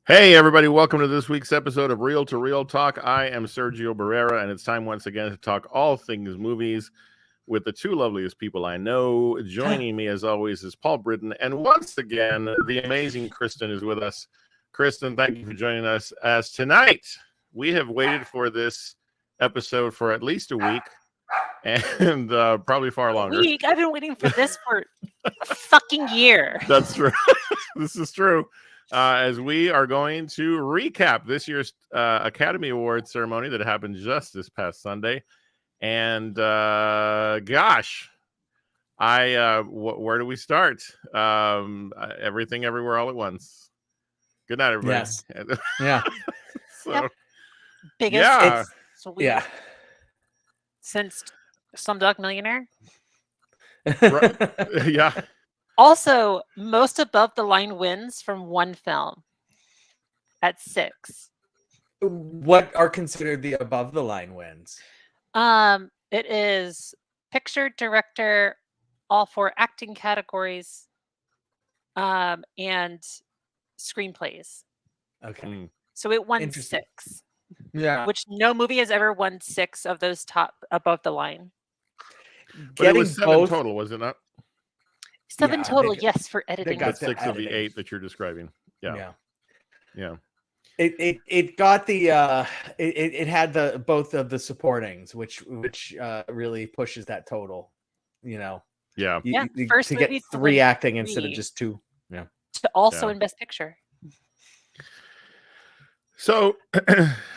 Hey, everybody, welcome to this week's episode of Real to Real Talk. I am Sergio Barrera, and it's time once again to talk all things movies with the two loveliest people I know. Joining me, as always, is Paul Britton, and once again, the amazing Kristen is with us. Kristen, thank you for joining us. As tonight, we have waited for this episode for at least a week, and probably far longer. I've been waiting for this for a fucking year. That's true. This is true. As we are going to recap this year's Academy Awards ceremony that happened just this past Sunday. And gosh, where do we start? Everything, everywhere, all at once. Good night, everybody. Yes. Yeah. So, Biggest yeah. Yeah. Since Slumdog Millionaire. Yeah. Also, most above the line wins from one film at 6. What are considered the above the line wins? It is picture, director, all 4 acting categories, and screenplays. Okay. So it won Interesting. 6. Yeah. Which no movie has ever won 6 of those top above the line. But it was 7 total, was it not? 7 Yeah, total, they yes, for editing. That's the 6 of the editing. 8 that you're describing. Yeah. It got the it had the both of the supportings, which really pushes that total. You know. Yeah. First to get movie to 3 win acting instead of 3. just 2. Yeah. Also Yeah. in Best Picture. So,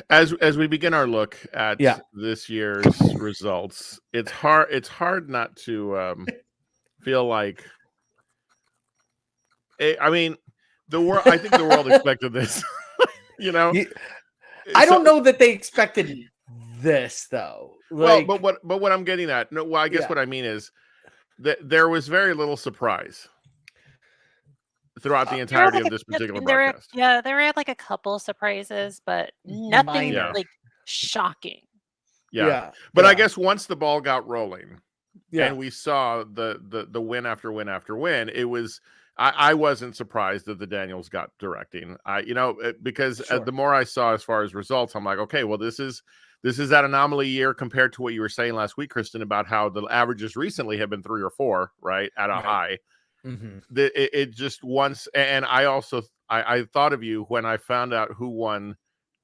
as we begin our look at this year's results, it's hard not to feel like. I mean, I think the world expected this. You know, I don't know that they expected this though. Well, but what I'm getting at, I guess what I mean is that there was very little surprise throughout the entirety of this particular broadcast. There were like a couple surprises, but nothing like shocking. But I guess once the ball got rolling, and we saw the win after win after win, it was. I wasn't surprised that the Daniels got directing. Because the more I saw as far as results, I'm like, okay, well, this is that anomaly year compared to what you were saying last week, Kristen, about how the averages recently have been 3 or 4, right, at a high. Mm-hmm. It just once, and I also I thought of you when I found out who won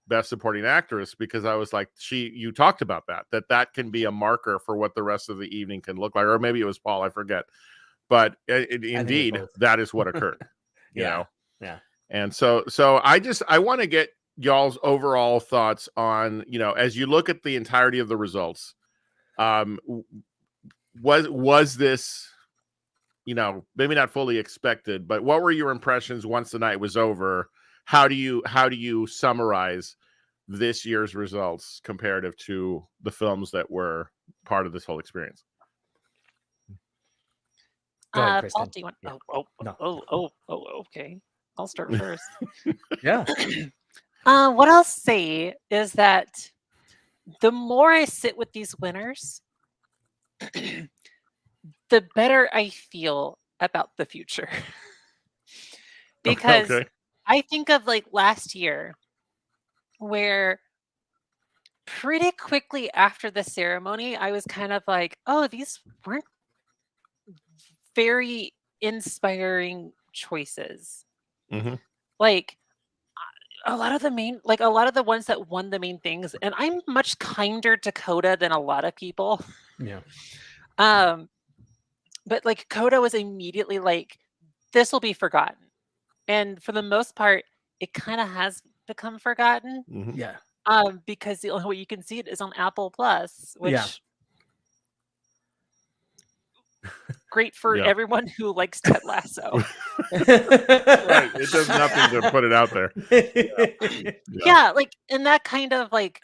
Best Supporting Actress, because I was like, you talked about that can be a marker for what the rest of the evening can look like, or maybe it was Paul, I forget. But indeed, that is what occurred. You know? Yeah. And so I want to get y'all's overall thoughts on, as you look at the entirety of the results, was this, maybe not fully expected, but what were your impressions once the night was over? How do you summarize this year's results comparative to the films that were part of this whole experience? Paul, do you want? Okay. I'll start first. Yeah. What I'll say is that the more I sit with these winners, the better I feel about the future. Because I think of like last year, where pretty quickly after the ceremony, I was kind of like, oh, these weren't very inspiring choices. Mm-hmm. Like a lot of the ones that won the main things, and I'm much kinder to Coda than a lot of people. Yeah. But like Coda was immediately like, this will be forgotten. And for the most part, it kind of has become forgotten. Mm-hmm. Yeah. Because the only way you can see it is on Apple Plus, which great for everyone who likes Ted Lasso. Right. It does nothing to put it out there. Yeah, like, and that kind of like,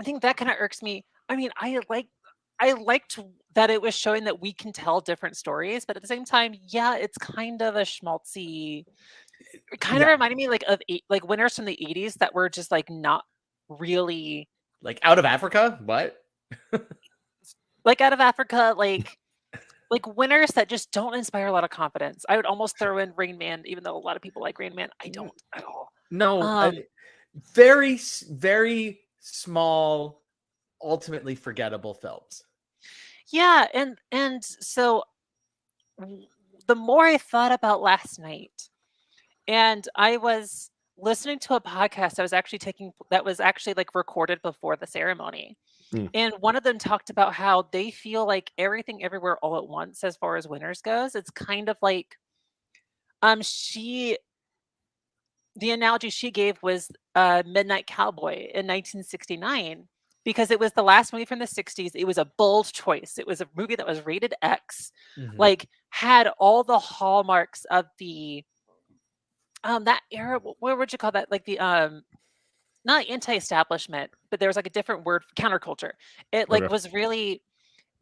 I think that kind of irks me. I mean, I liked that it was showing that we can tell different stories, but at the same time, it's kind of a schmaltzy. It kind of reminded me like of like winners from the 80s that were just like not really like Out of Africa. What? Like Out of Africa, like winners that just don't inspire a lot of confidence. I would almost throw in Rain Man, even though a lot of people like Rain Man. I don't at all. No, Um, very, very small, ultimately forgettable films. yeah, and so the more I thought about last night, and I was listening to a podcast I was actually taking that was actually like recorded before the ceremony. Mm. And one of them talked about how they feel like Everything Everywhere All at Once, as far as winners goes, it's kind of like she the analogy she gave was Midnight Cowboy in 1969 because it was the last movie from the 60s. It was a bold choice. It was a movie that was rated X, like had all the hallmarks of the that era. What would you call that? Like the not anti-establishment, but there was like a different word, counterculture. It like Okay. was really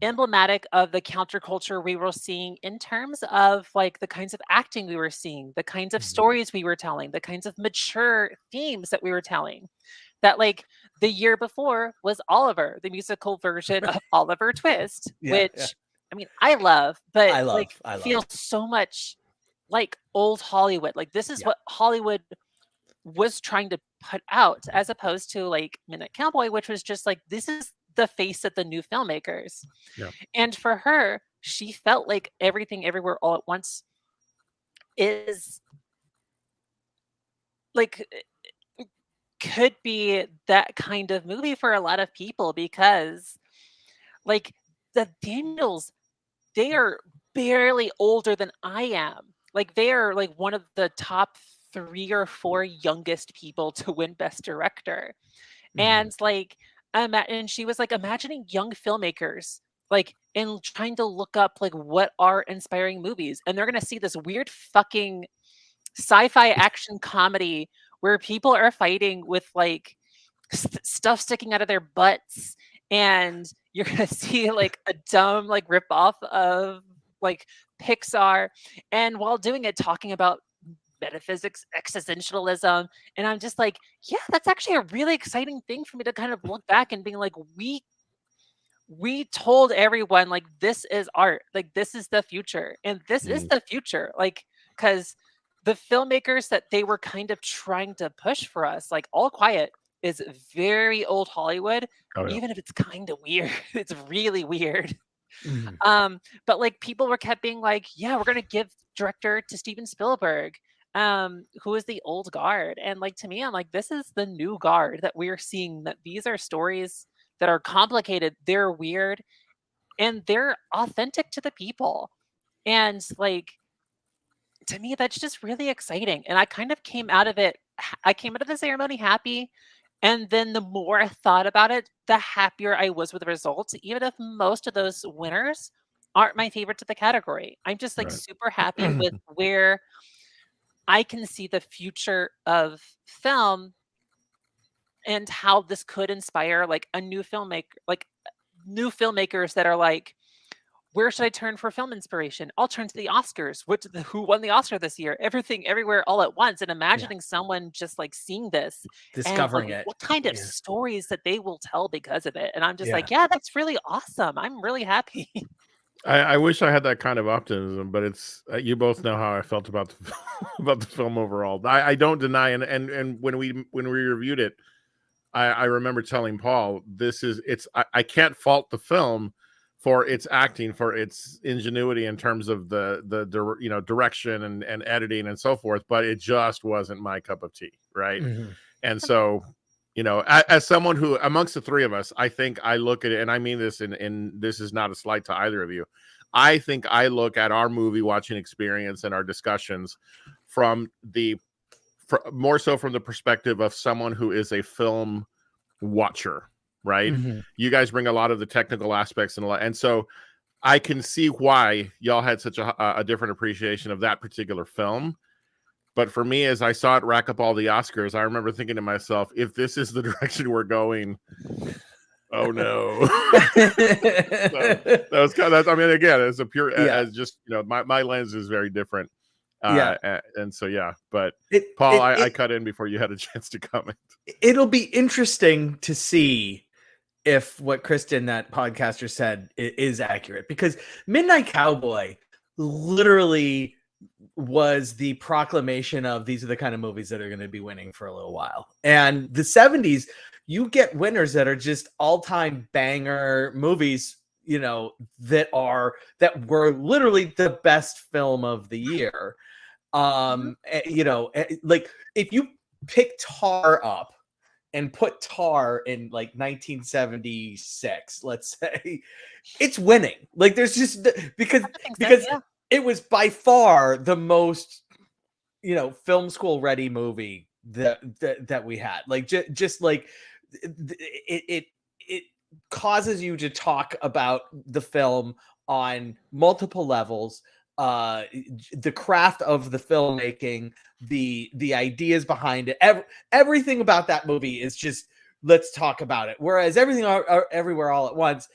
emblematic of the counterculture we were seeing in terms of like the kinds of acting we were seeing, the kinds of stories we were telling, the kinds of mature themes that we were telling. That like the year before was Oliver, the musical version of Oliver Twist, which I mean I love, but I love. like feels so much like old Hollywood. Like this is what Hollywood was trying to put out, as opposed to like Midnight Cowboy, which was just like this is the face of the new filmmakers. Yeah. And for her, she felt like Everything Everywhere All at Once is like could be that kind of movie for a lot of people because like the Daniels, they are barely older than I am. Like they are like one of the top 3 or 4 youngest people to win Best Director. And like and she was like imagining young filmmakers like and trying to look up like what are inspiring movies, and they're going to see this weird fucking sci-fi action comedy where people are fighting with like stuff sticking out of their butts, and you're going to see like a dumb like rip off of like Pixar, and while doing it talking about metaphysics, existentialism. And I'm just like, yeah, that's actually a really exciting thing for me to kind of look back and being like, we told everyone like this is art, like this is the future, and this is the future, like because the filmmakers that they were kind of trying to push for us, like All Quiet is very old Hollywood, even if it's kind of weird. It's really weird. But like people were kept being like, yeah, we're gonna give director to Steven Spielberg, who is the old guard. And like to me, I'm like, this is the new guard that we're seeing, that these are stories that are complicated, they're weird, and they're authentic to the people. And like to me, that's just really exciting. And I kind of came out of it, I came out of the ceremony happy. And then the more I thought about it, the happier I was with the results, even if most of those winners aren't my favorites of the category. I'm just like super happy with where I can see the future of film and how this could inspire like a new filmmaker, like new filmmakers that are like, where should I turn for film inspiration? I'll turn to the Oscars. Who won the Oscar this year? Everything Everywhere All at Once. And imagining someone just like seeing this, discovering and, it, what kind of stories that they will tell because of it. And I'm just like, yeah, that's really awesome. I'm really happy. I wish I had that kind of optimism, but it's you both know how I felt about the about the film overall. I don't deny, and when we reviewed it, I remember telling Paul, I can't fault the film for its acting, for its ingenuity in terms of the direction and editing and so forth, but it just wasn't my cup of tea, right? And so, as someone who, amongst the three of us, I think I look at it, and I mean this in this is not a slight to either of you. I think I look at our movie watching experience and our discussions from more so from the perspective of someone who is a film watcher, right? You guys bring a lot of the technical aspects and so I can see why y'all had such a different appreciation of that particular film. But for me, as I saw it rack up all the Oscars, I remember thinking to myself, if this is the direction we're going, oh no. That was kind of, I mean, again, as a pure, as just, my lens is very different. And so, but Paul, I cut in before you had a chance to comment. It'll be interesting to see if what Kristen, that podcaster, said is accurate, because Midnight Cowboy literally was the proclamation of these are the kind of movies that are going to be winning for a little while. And the 70s, you get winners that are just all-time banger movies, you know, that were literally the best film of the year. You know, like if you pick Tar up and put Tar in like 1976, let's say, it's winning. Like there's just because it was by far the most, you know, film school ready movie that we had. Like just like it causes you to talk about the film on multiple levels. The craft of the filmmaking, the ideas behind it, everything about that movie is just, let's talk about it. Whereas everything everywhere all at once,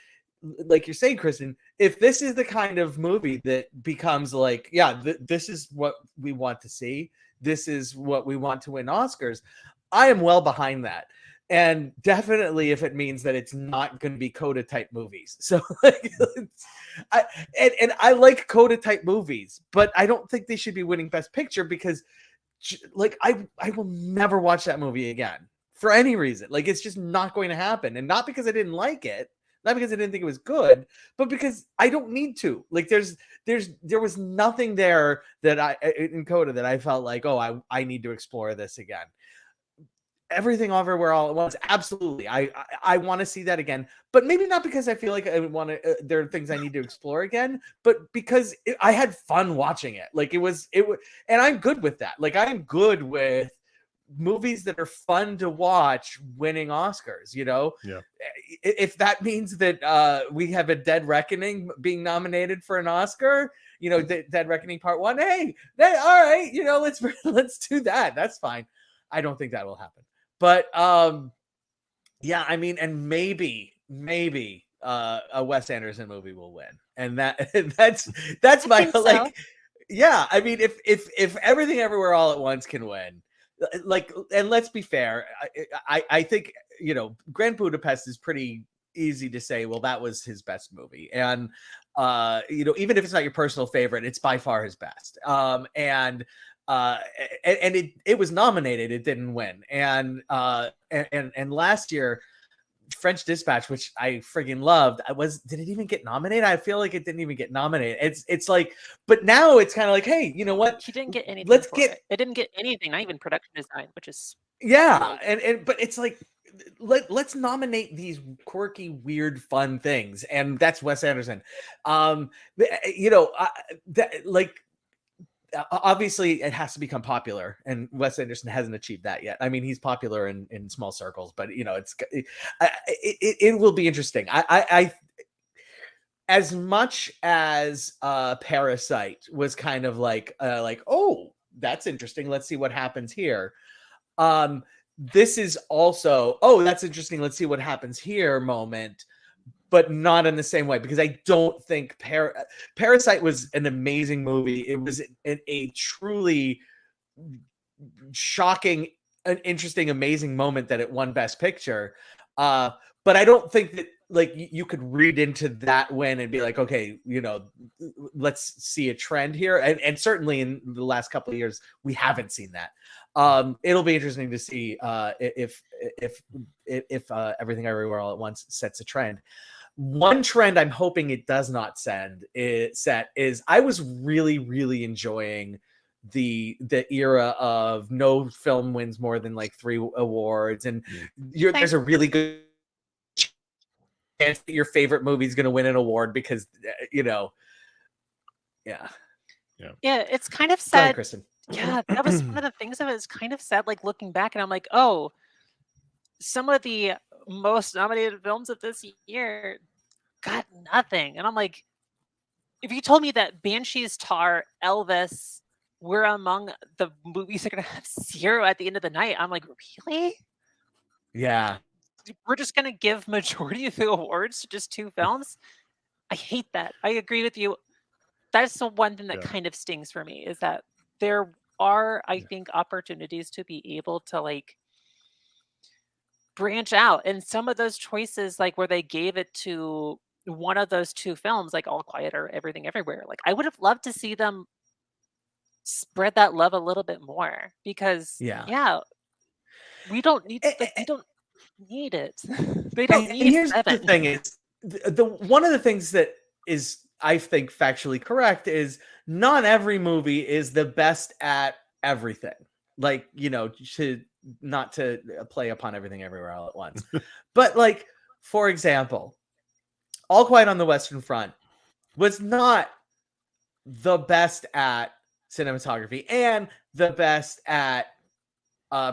like you're saying, Kristen, if this is the kind of movie that becomes like, yeah, this is what we want to see, this is what we want to win Oscars, I am well behind that. And definitely if it means that it's not going to be Coda type movies. So like, I like Coda type movies, but I don't think they should be winning Best Picture because like I will never watch that movie again for any reason. Like it's just not going to happen. And not because I didn't like it, not because I didn't think it was good, but because I don't need to. Like there was nothing there that in Coda that I felt like, oh, I need to explore this again. Everything everywhere all at once, absolutely. I want to see that again, but maybe not because I feel like I want to. There are things I need to explore again, but because I had fun watching it. Like it was, and I'm good with that. Like I'm good with movies that are fun to watch winning Oscars. You know, yeah. If that means that we have a Dead Reckoning being nominated for an Oscar, you know, Dead Reckoning Part 1. Hey, all right, you know, let's do that. That's fine. I don't think that will happen. But yeah, I mean, and maybe a Wes Anderson movie will win, and that's my like, yeah. I mean, if Everything Everywhere All at Once can win, like, and let's be fair, I think, you know, Grand Budapest is pretty easy to say, well, that was his best movie, and you know, even if it's not your personal favorite, it's by far his best, and it was nominated, it didn't win, and last year French Dispatch, which I friggin' loved, did it even get nominated? I feel like it didn't even get nominated. It's like, but now it's kind of like, hey, you know what, he didn't get anything. It didn't get anything, not even production design, which is and but it's like, let's nominate these quirky, weird, fun things, and that's Wes Anderson. You know, like, obviously it has to become popular, and Wes Anderson hasn't achieved that yet. I mean, he's popular in small circles, but you know, it will be interesting. I as much as Parasite was kind of like, oh, that's interesting, let's see what happens here. This is also, oh, that's interesting, let's see what happens here moment, but not in the same way, because I don't think Parasite was an amazing movie. It was a truly shocking, an interesting, amazing moment that it won Best Picture. But I don't think that, like, you could read into that win and be like, okay, you know, let's see a trend here. And certainly in the last couple of years, we haven't seen that. It'll be interesting to see if Everything Everywhere All at Once sets a trend. One trend I'm hoping it does not set is, I was really, really enjoying the era of no film wins more than like 3 awards, and there's a really good chance that your favorite movie is going to win an award because, you know, yeah, it's kind of sad. Ahead, Kristen. Yeah, that was one of the things of it. It's kind of sad, like looking back, and I'm like, oh, some of the most nominated films of this year got nothing. And I'm like, if you told me that Banshees, Tar, Elvis were among the movies that are going to have 0 at the end of the night, I'm like, really? Yeah. We're just going to give majority of the awards to just 2 films? I hate that. I agree with you. That's the one thing that kind of stings for me, is that there are, I think, opportunities to be able to, like, branch out. And some of those choices, like where they gave it to one of those 2 films, like All Quiet or Everything Everywhere, like I would have loved to see them spread that love a little bit more because Yeah. we don't need like we don't need it. They don't And need here's the 7. thing: is the one of the things that is, I think, factually correct is not every movie is the best at everything. Like, to not to play upon everything everywhere all at once, but like, for example, All Quiet on the Western Front was not the best at cinematography and the best at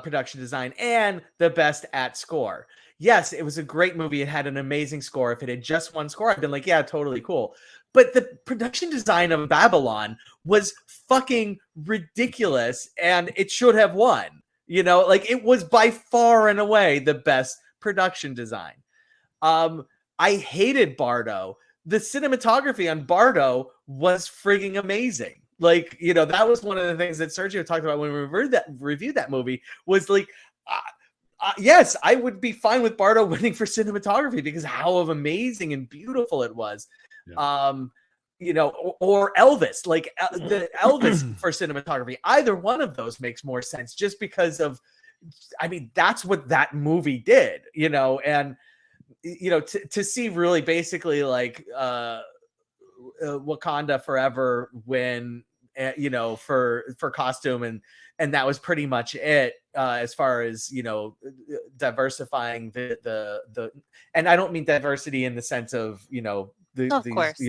production design and the best at score. Yes, it was a great movie. It had an amazing score. If it had just one score, I'd been like, yeah, totally cool. But the production design of Babylon was fucking ridiculous, and it should have won. Like, it was by far and away the best production design. I hated Bardo. The cinematography on Bardo was frigging amazing. Like, that was one of the things that Sergio talked about when we reviewed that movie, was like, yes, I would be fine with Bardo winning for cinematography because how amazing and beautiful it was. Yeah. Or Elvis, like the Elvis for cinematography. Either one of those makes more sense just because of, that's what that movie did, and, to see really basically like Wakanda Forever win, for costume, and that was pretty much it as far as diversifying the and I don't mean diversity in the sense of Of course.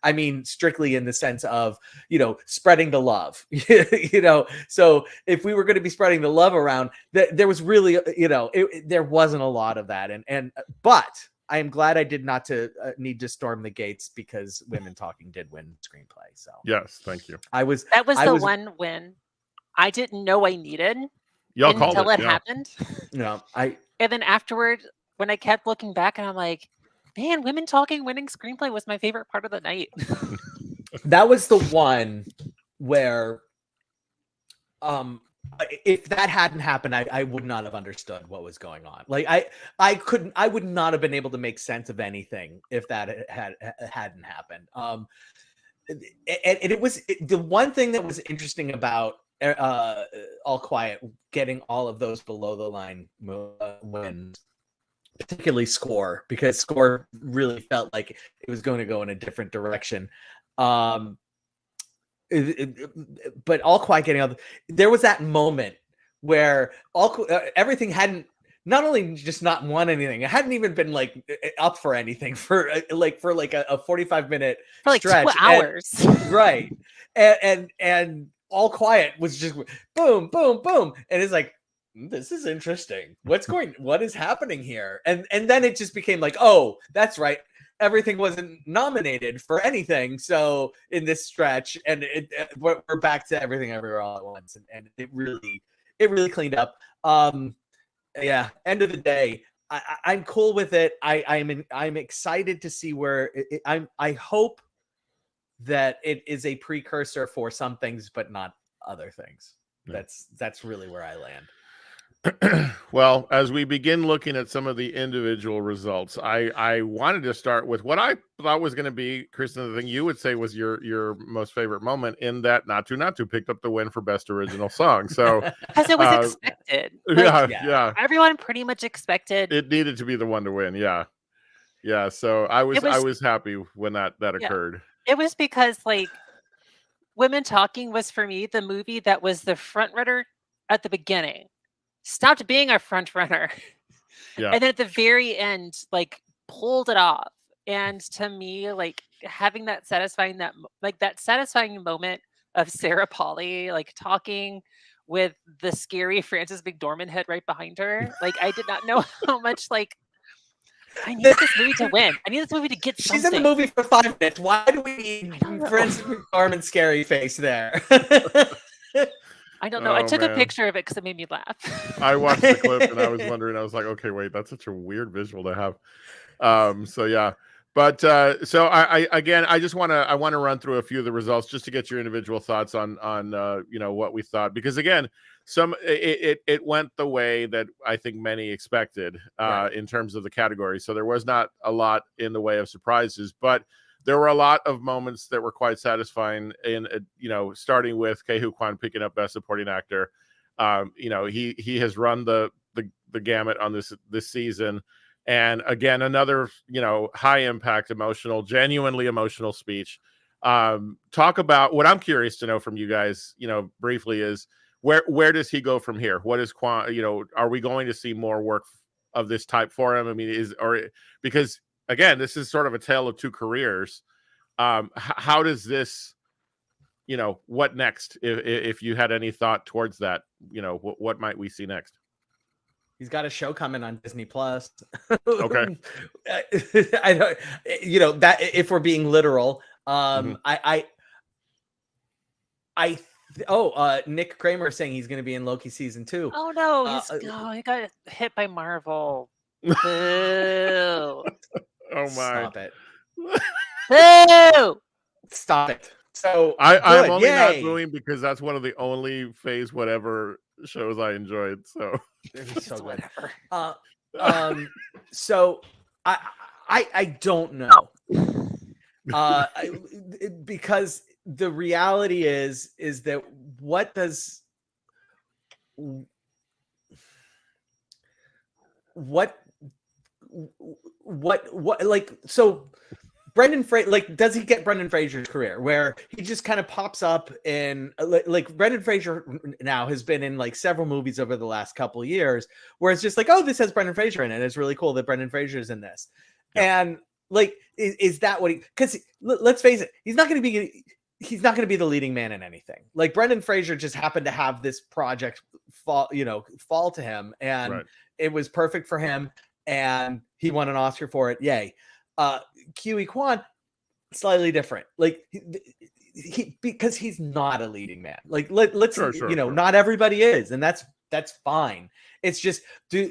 I mean strictly in the sense of spreading the love. So if we were going to be spreading the love around, there was really there wasn't a lot of that, but I am glad I did not need to storm the gates because Women Talking did win screenplay. So yes, thank you. That was the one win I didn't know I needed until it happened. No, and then afterward, when I kept looking back, and I'm like, man, Women Talking winning screenplay was my favorite part of the night. That was the one where, if that hadn't happened, I would not have understood what was going on. Like I would not have been able to make sense of anything if that hadn't happened. And it was the one thing that was interesting about All Quiet getting all of those below the line wins, particularly score, because score really felt like it was going to go in a different direction. But All Quiet getting out, there was that moment where everything hadn't not only just not won anything, it hadn't even been like up for anything for a 45-minute for like stretch. 2 hours. Right. And All Quiet was just boom, boom, boom. And it's like, this is interesting. What is happening here? And then it just became like, oh, that's right. Everything wasn't nominated for anything. So in this stretch, and we're back to Everything Everywhere All at Once. And it really cleaned up. Yeah. End of the day, I'm cool with it. I'm excited to see where I hope that it is a precursor for some things, but not other things. Yeah. That's really where I land. Well, as we begin looking at some of the individual results, I wanted to start with what I thought was going to be, Kristen, the thing you would say was your most favorite moment, in that Naatu picked up the win for best original song. So because it was expected. Yeah. Everyone pretty much expected it needed to be the one to win. Yeah. So I was happy when that occurred. It was because like Women Talking was for me the movie that was the front runner at the beginning. Stopped being a front runner, and then at the very end, like pulled it off. And to me, like having that satisfying moment of Sarah Polley like talking with the scary Frances McDormand head right behind her. Like I did not know how much like I need this movie to win. I need this movie to get something. She's in the movie for 5 minutes. Why do we need Frances McDormand scary face there? I don't know. I took a picture of it because it made me laugh. I watched the clip and I was wondering. I was like, okay, wait, that's such a weird visual to have. So yeah, but so I just want to run through a few of the results just to get your individual thoughts on what we thought, because again, it went the way that I think many expected in terms of the category. So there was not a lot in the way of surprises, but there were a lot of moments that were quite satisfying. In starting with Ke Huy Quan picking up Best Supporting Actor. He has run the gamut on this season, and again another high impact, genuinely emotional speech. Talk about what I'm curious to know from you guys, briefly, is where does he go from here? What is Quan? Are we going to see more work of this type for him? I mean, because again, this is sort of a tale of two careers. How does this, what next? If you had any thought towards that, what might we see next? He's got a show coming on Disney Plus. Okay. I don't, that if we're being literal, Nick Kramer saying he's going to be in Loki season 2. Oh no, he got hit by Marvel. Boo. Oh my! Stop it! Boo. Stop it! So I'm only not booing because that's one of the only Phase Whatever shows I enjoyed. So so whatever. So I don't know. Because the reality is that what like, so Brendan Fraser, like, does he get Brendan Fraser's career where he just kind of pops up in, like Brendan Fraser now has been in like several movies over the last couple of years where it's just like, oh, this has Brendan Fraser in it. It's really cool that Brendan Fraser's in this. Yeah. And like, is that what because let's face it, he's not going to be the leading man in anything. Like Brendan Fraser just happened to have this project fall to him, and it was perfect for him, and he won an Oscar for it. Yay. Ke Huy Quan, slightly different. Like he because he's not a leading man. Like let's not everybody is, and that's fine. It's just do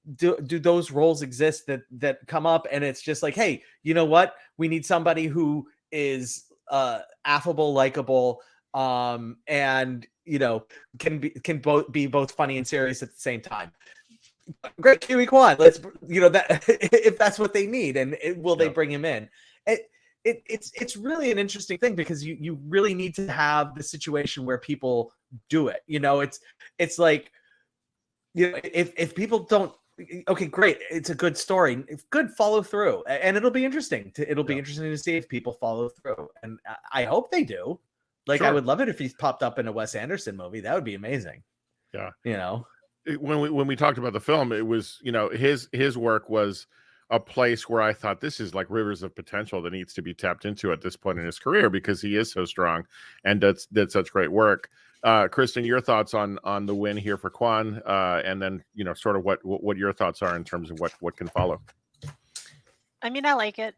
those roles exist that come up, and it's just like, hey, you know what? We need somebody who is affable, likable, and can be both funny and serious at the same time. Great, Ke Huy Quan. Let's that if that's what they need, and they bring him in? It's really an interesting thing because you really need to have the situation where people do it. It's like if people don't. Okay, great. It's a good story. Good follow through, and it'll be interesting. Be interesting to see if people follow through, and I hope they do. Like, I would love it if he popped up in a Wes Anderson movie. That would be amazing. Yeah. When we talked about the film, it was his work was a place where I thought this is like rivers of potential that needs to be tapped into at this point in his career because he is so strong and did such great work. Kristen, your thoughts on the win here for Quan, and then sort of what your thoughts are in terms of what can follow. I mean, I like it.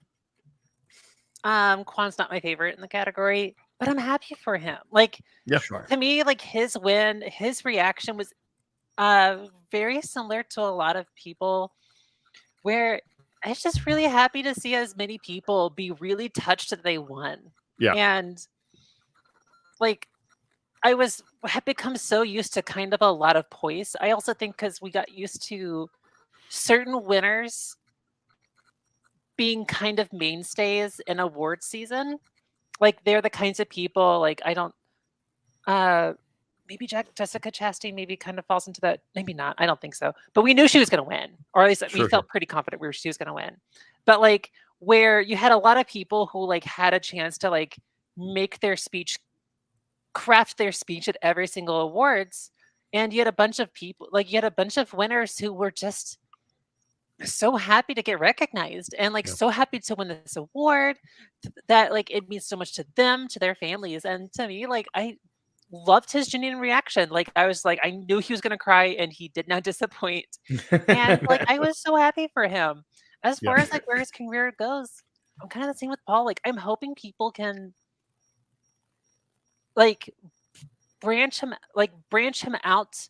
Quan's not my favorite in the category, but I'm happy for him. Like, to me, like his win, his reaction was very similar to a lot of people, where I was just really happy to see as many people be really touched that they won. Yeah, and like. I had become so used to kind of a lot of poise. I also think because we got used to certain winners being kind of mainstays in award season. Like they're the kinds of people, like I don't, maybe Jessica Chastain maybe kind of falls into that. Maybe not. I don't think so. But we knew she was going to win, or at least we felt pretty confident she was going to win. But like where you had a lot of people who like had a chance to like make their speech, craft their speech at every single awards, and you had a bunch of people, like you had a bunch of winners who were just so happy to get recognized and like so happy to win this award that like it means so much to them, to their families, and to me. Like I loved his genuine reaction. Like I was like, I knew he was gonna cry and he did not disappoint, and like I was so happy for him. As far as like where his career goes, I'm kind of the same with Paul. Like I'm hoping people can like branch him out,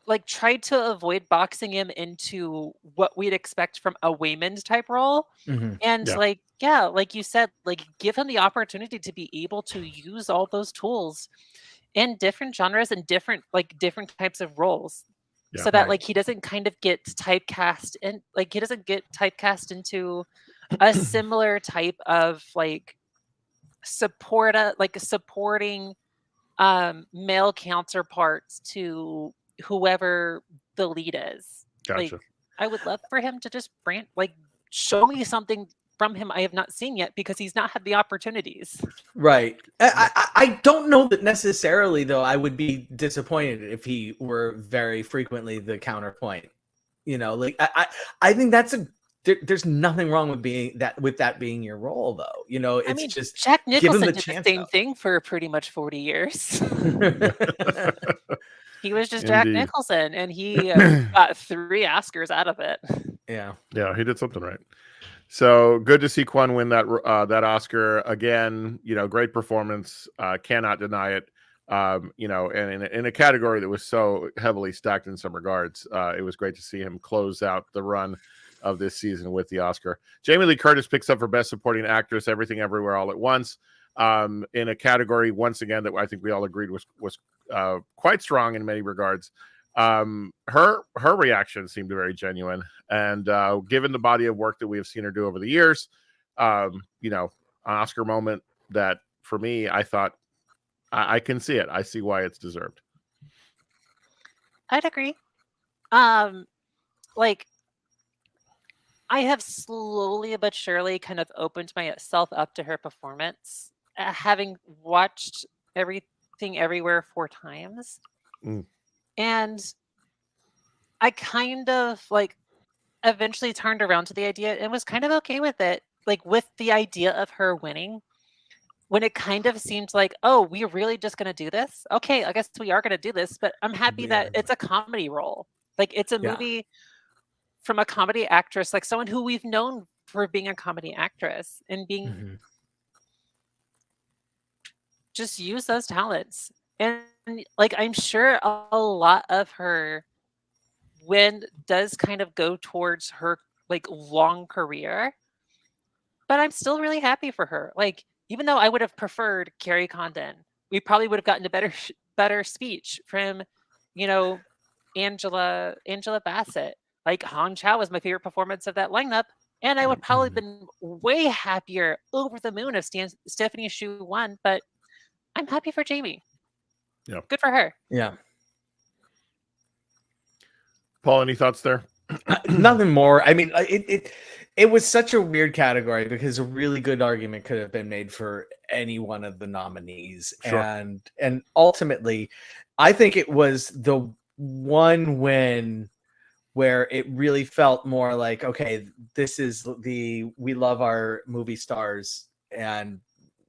like try to avoid boxing him into what we'd expect from a Waymond type role. And like you said, like give him the opportunity to be able to use all those tools in different genres and different types of roles, so that like he doesn't kind of get typecast, and like he doesn't get typecast into a similar type of like supporting male counterparts to whoever the lead is. Gotcha. Like, I would love for him to just show me something from him I have not seen yet, because he's not had the opportunities. Right. I don't know that necessarily, though. I would be disappointed if he were very frequently the counterpoint. You know, like I think there's nothing wrong with that being your role, though. You know, it's just Jack Nicholson did the chance, same though. thing for pretty much 40 years. He was just Jack Indeed. Nicholson, and he got 3 Oscars out of it. Yeah. Yeah, he did something right. So good to see Kwon win that Oscar again. You know, great performance. Cannot deny it. You know, and in a category that was so heavily stacked in some regards, it was great to see him close out the run of this season with the Oscar. Jamie Lee Curtis picks up for Best Supporting Actress, Everything Everywhere All at Once, in a category once again that I think we all agreed was quite strong in many regards. Her reaction seemed very genuine, and given the body of work that we have seen her do over the years, you know, an Oscar moment that for me, I thought I can see it. I see why it's deserved. I'd agree. Like, I have slowly but surely kind of opened myself up to her performance, having watched Everything Everywhere 4 times. And I kind of like eventually turned around to the idea and was kind of okay with it. Like, with the idea of her winning, when it kind of seemed like, oh, we're really just going to do this. Okay, I guess we are going to do this, but I'm happy that it's a comedy role. Like, it's a movie from a comedy actress, like someone who we've known for being a comedy actress and being just use those talents. And like, I'm sure a lot of her win does kind of go towards her like long career, but I'm still really happy for her. Like, even though I would have preferred Carrie Condon, we probably would have gotten a better speech from, you know, Angela Bassett. Like, Hong Chow was my favorite performance of that lineup, and I would probably have been way happier, over the moon, if Stephanie Hsu won. But I'm happy for Jamie. Yeah, good for her. Yeah. Paul, any thoughts there? Nothing more. I mean, it was such a weird category because a really good argument could have been made for any one of the nominees. Sure. And ultimately, I think it was the one win where it really felt more like, okay, this is we love our movie stars and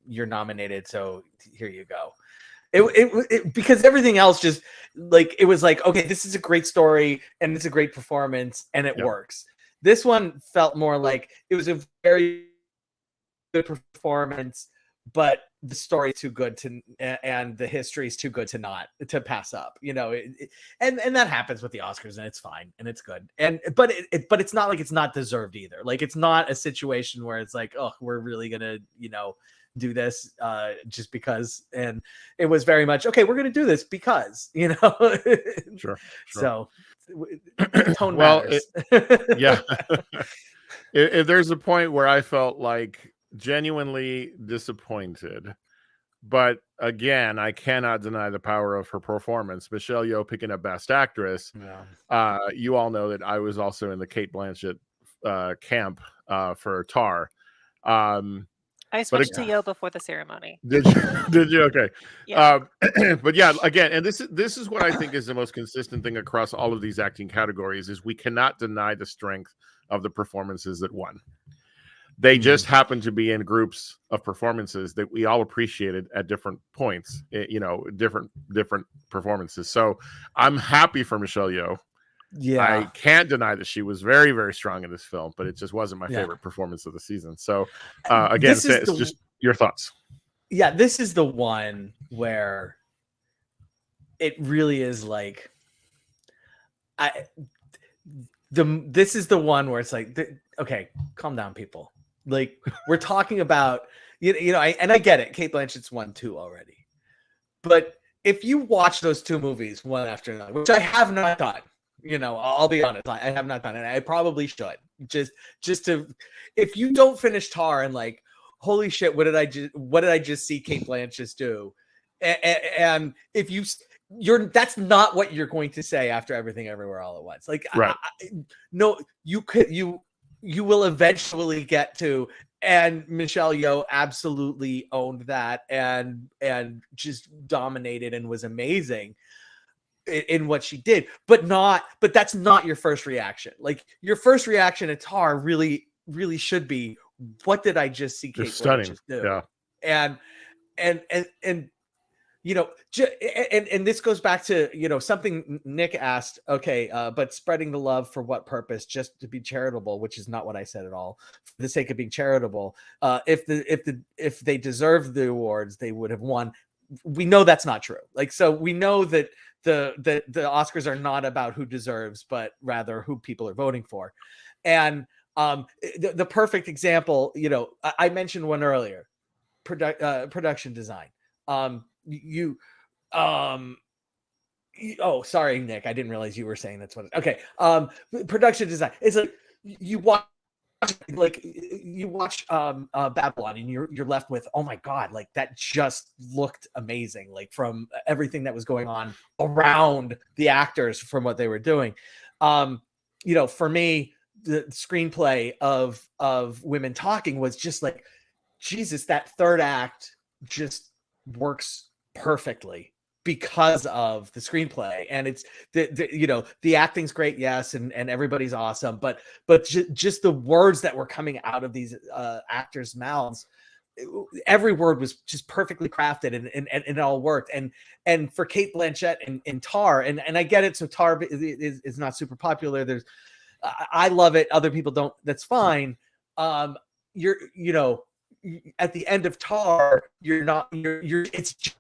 you're nominated, so here you go. It because everything else just like, it was like, okay, this is a great story and it's a great performance and it works. This one felt more like it was a very good performance, but the story too good to, and the history is too good to pass up, you know. And that happens with the Oscars, and it's fine and it's good. But it's not like it's not deserved either. Like, it's not a situation where it's like, oh, we're really gonna, you know, do this just because. And it was very much, okay, we're gonna do this because, you know. Sure. So tone matters. Yeah. If there's a point where I felt like genuinely disappointed, but again, I cannot deny the power of her performance. Michelle Yeoh picking up Best Actress. You all know that I was also in the Cate Blanchett camp for Tar. I switched to Yeoh before the ceremony. Did you? Okay. Yeah. But yeah, again, and this is what I think is the most consistent thing across all of these acting categories is we cannot deny the strength of the performances that won. They just happen to be in groups of performances that we all appreciated at different points, you know, different performances. So I'm happy for Michelle Yeoh. Yeah, I can't deny that she was very, very strong in this film, but it just wasn't my favorite performance of the season. So again, it's just your thoughts. Yeah, this is the one where it really is like, this is the one where it's like, okay, calm down, people. Like, we're talking about, you know, I get it. Cate Blanchett's won 2 already, but if you watch those 2 movies one after another, which I have not done, you know, I'll be honest, I have not done it. I probably should, just to, if you don't finish Tar and like, holy shit, what did I just see Cate Blanchett do? And if that's not what you're going to say after Everything Everywhere All at Once. Like, right. No, you will eventually get to, and Michelle Yeoh absolutely owned that and just dominated and was amazing in what she did, but that's not your first reaction. Like, your first reaction to Tar really should be, what did I just see Cate Blanchett do? Yeah. And you know, and this goes back to, you know, something Nick asked. Okay, but spreading the love for what purpose? Just to be charitable, which is not what I said at all. For the sake of being charitable, if they deserved the awards, they would have won. We know that's not true. Like, so we know that the Oscars are not about who deserves, but rather who people are voting for. And the perfect example, you know, I mentioned one earlier, production design. Oh, sorry, Nick, I didn't realize you were saying that's what okay. Production design. It's like you watch Babylon and you're left with, oh my god, like that just looked amazing, like from everything that was going on around the actors from what they were doing. You know, for me, the screenplay of Women Talking was just like, Jesus, that third act just works perfectly because of the screenplay. And it's you know, the acting's great, yes, and everybody's awesome, but just the words that were coming out of these actors' mouths, every word was just perfectly crafted and it all worked. And for Cate Blanchett in Tar, and I get it, so Tar is not super popular. There's I love it, other people don't, that's fine. You know, at the end of Tar, it's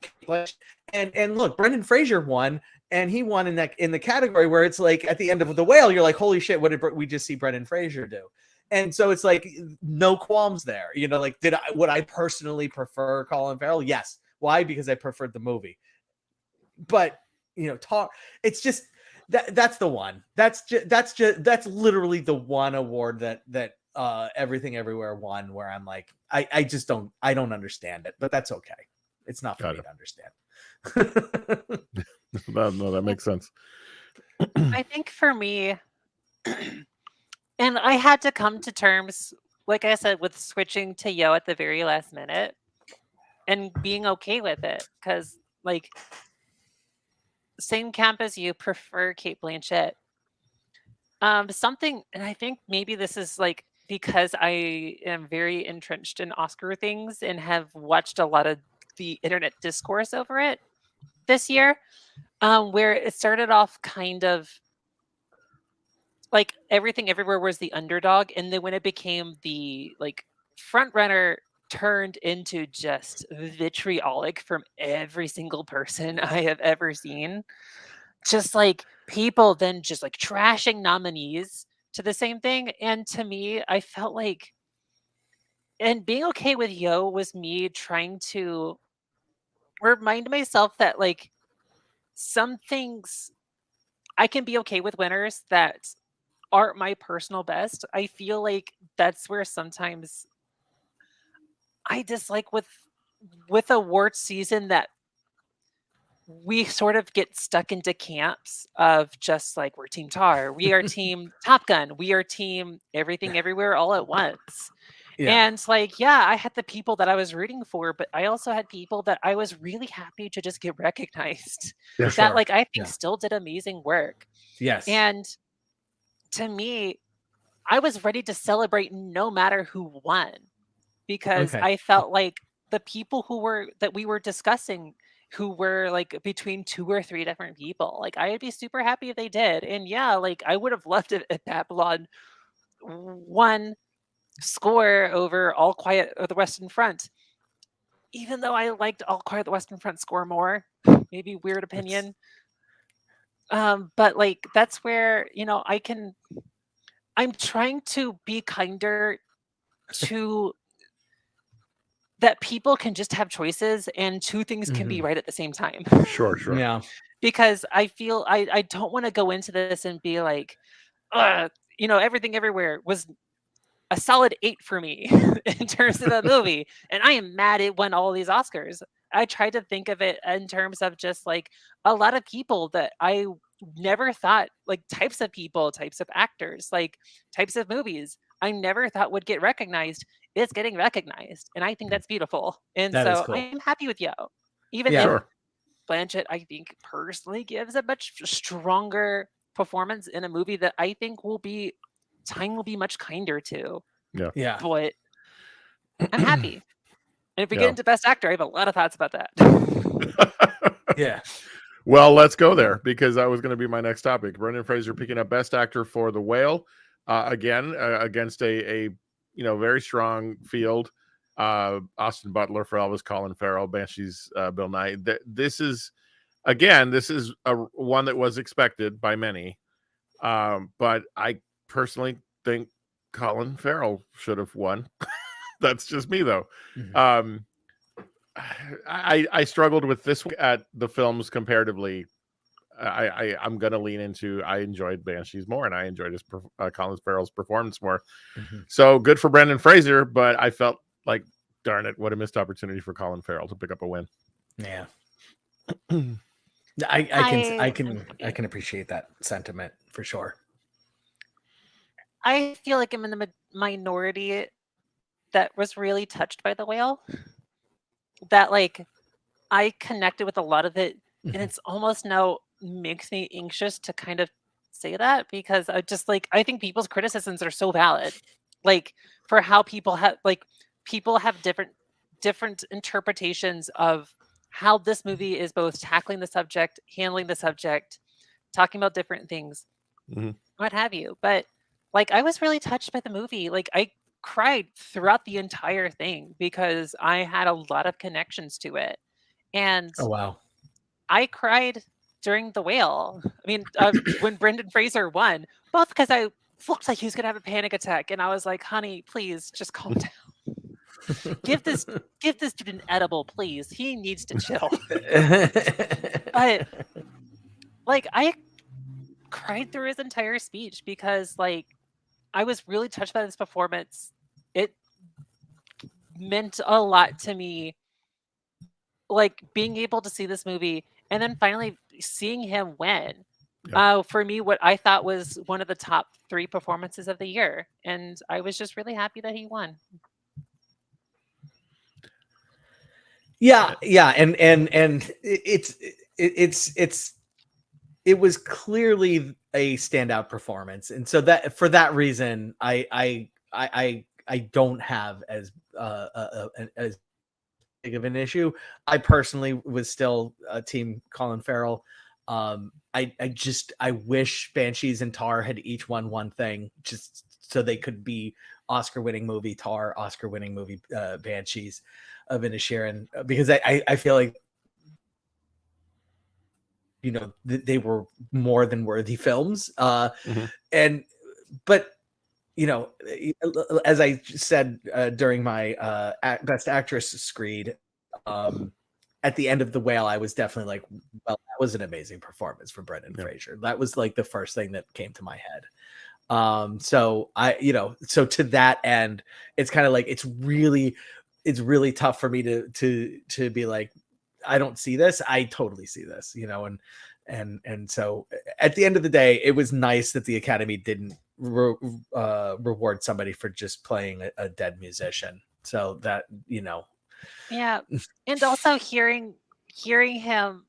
and look, Brendan Fraser won, and he won in the category where it's like at the end of The Whale, you're like, holy shit, what did we just see Brendan Fraser do? And so it's like no qualms there, you know. Like, would I personally prefer Colin Farrell? Yes. Why? Because I preferred the movie. But you know, Tar, it's just that's the one. That's literally the one award that Everything Everywhere won, where I'm like, I don't understand it, but that's okay. It's not for me to understand. No, that makes sense. I think for me, and I had to come to terms, like I said, with switching to Yeoh at the very last minute and being okay with it, because like, same camp as you, prefer Cate Blanchett. Something, and I think maybe this is like because I am very entrenched in Oscar things and have watched a lot of the internet discourse over it this year, where it started off kind of like Everything Everywhere was the underdog, and then when it became the like front runner, turned into just vitriolic from every single person I have ever seen. Just like people then just like trashing nominees to the same thing. And to me, I felt like, and being okay with Yeoh was me trying to remind myself that like some things I can be okay with winners that aren't my personal best. I feel like that's where sometimes I dislike with award season that we sort of get stuck into camps of just like, we're Team Tar, we are Team Top Gun, we are Team Everything Everywhere All at Once. Yeah. And like, yeah, I had the people that I was rooting for, but I also had people that I was really happy to just get recognized. Yeah, that like I think still did amazing work. Yes. And to me, I was ready to celebrate no matter who won, because I felt like the people that we were discussing, who were like between 2 or 3 different people, like I'd be super happy if they did. And yeah, like I would have loved it if Babylon won score over All Quiet on the Western Front, even though I liked All Quiet on the Western Front score more. Maybe weird opinion. But like that's where, you know, I'm trying to be kinder to that people can just have choices and 2 things can be right at the same time. Sure. Yeah. Because I feel I don't want to go into this and be like, Everything Everywhere was a solid 8 for me in terms of the movie. And I am mad it won all these Oscars. I tried to think of it in terms of just like a lot of people that I never thought, like types of people, types of actors, like types of movies I never thought would get recognized. It's getting recognized. And I think that's beautiful. And That is so cool. I'm happy with Yo. Even Yeah. if Sure. Blanchett, I think, personally gives a much stronger performance in a movie that I think time will be much kinder to. Yeah. But I'm happy. And if we Yeah. get into Best Actor, I have a lot of thoughts about that. Yeah. Well, let's go there because that was going to be my next topic. Brendan Fraser picking up Best Actor for The Whale again against a very strong field. Austin Butler for Elvis, Colin Farrell, Banshees, Bill Nye. This is one that was expected by many, but I personally think Colin Farrell should have won. That's just me, though. Mm-hmm. I struggled with this at the films comparatively. I'm gonna lean into I enjoyed Banshees more, and I enjoyed Colin Farrell's performance more. Mm-hmm. So good for Brendan Fraser, but I felt like, darn it, what a missed opportunity for Colin Farrell to pick up a win. Yeah. I can appreciate that sentiment for sure. I feel like I'm in the minority that was really touched by The Whale. That like I connected with a lot of it, and it's almost now makes me anxious to kind of say that because I think people's criticisms are so valid. Like for how people have different interpretations of how this movie is both tackling the subject, handling the subject, talking about different things, what have you. But like I was really touched by the movie. Like I cried throughout the entire thing because I had a lot of connections to it. And Oh wow. I cried during The Whale. I mean, when Brendan Fraser won, both because I looked like he was gonna have a panic attack, and I was like, "Honey, please just calm down. give this dude an edible, please. He needs to chill." But like, I cried through his entire speech because like I was really touched by this performance. It meant a lot to me, like being able to see this movie and then finally seeing him win. For me, what I thought was one of the top 3 performances of the year, and I was just really happy that he won. Yeah, and it was clearly a standout performance, and so that for that reason, I don't have as big of an issue. I personally was still team Colin Farrell. I wish Banshees and Tar had each won one thing, just so they could be Oscar-winning movie Tar, Oscar-winning movie Banshees of Inisherin, because I feel like they were more than worthy films. But as I said during my Best Actress screed, at the end of The Whale, I was definitely like, well, that was an amazing performance from Brendan Fraser. That was like the first thing that came to my head. So to that end, it's kind of like it's really tough for me to be like, I don't see this. I totally see this, and so at the end of the day, it was nice that the Academy didn't reward somebody for just playing a dead musician. So that, Yeah. And also hearing him,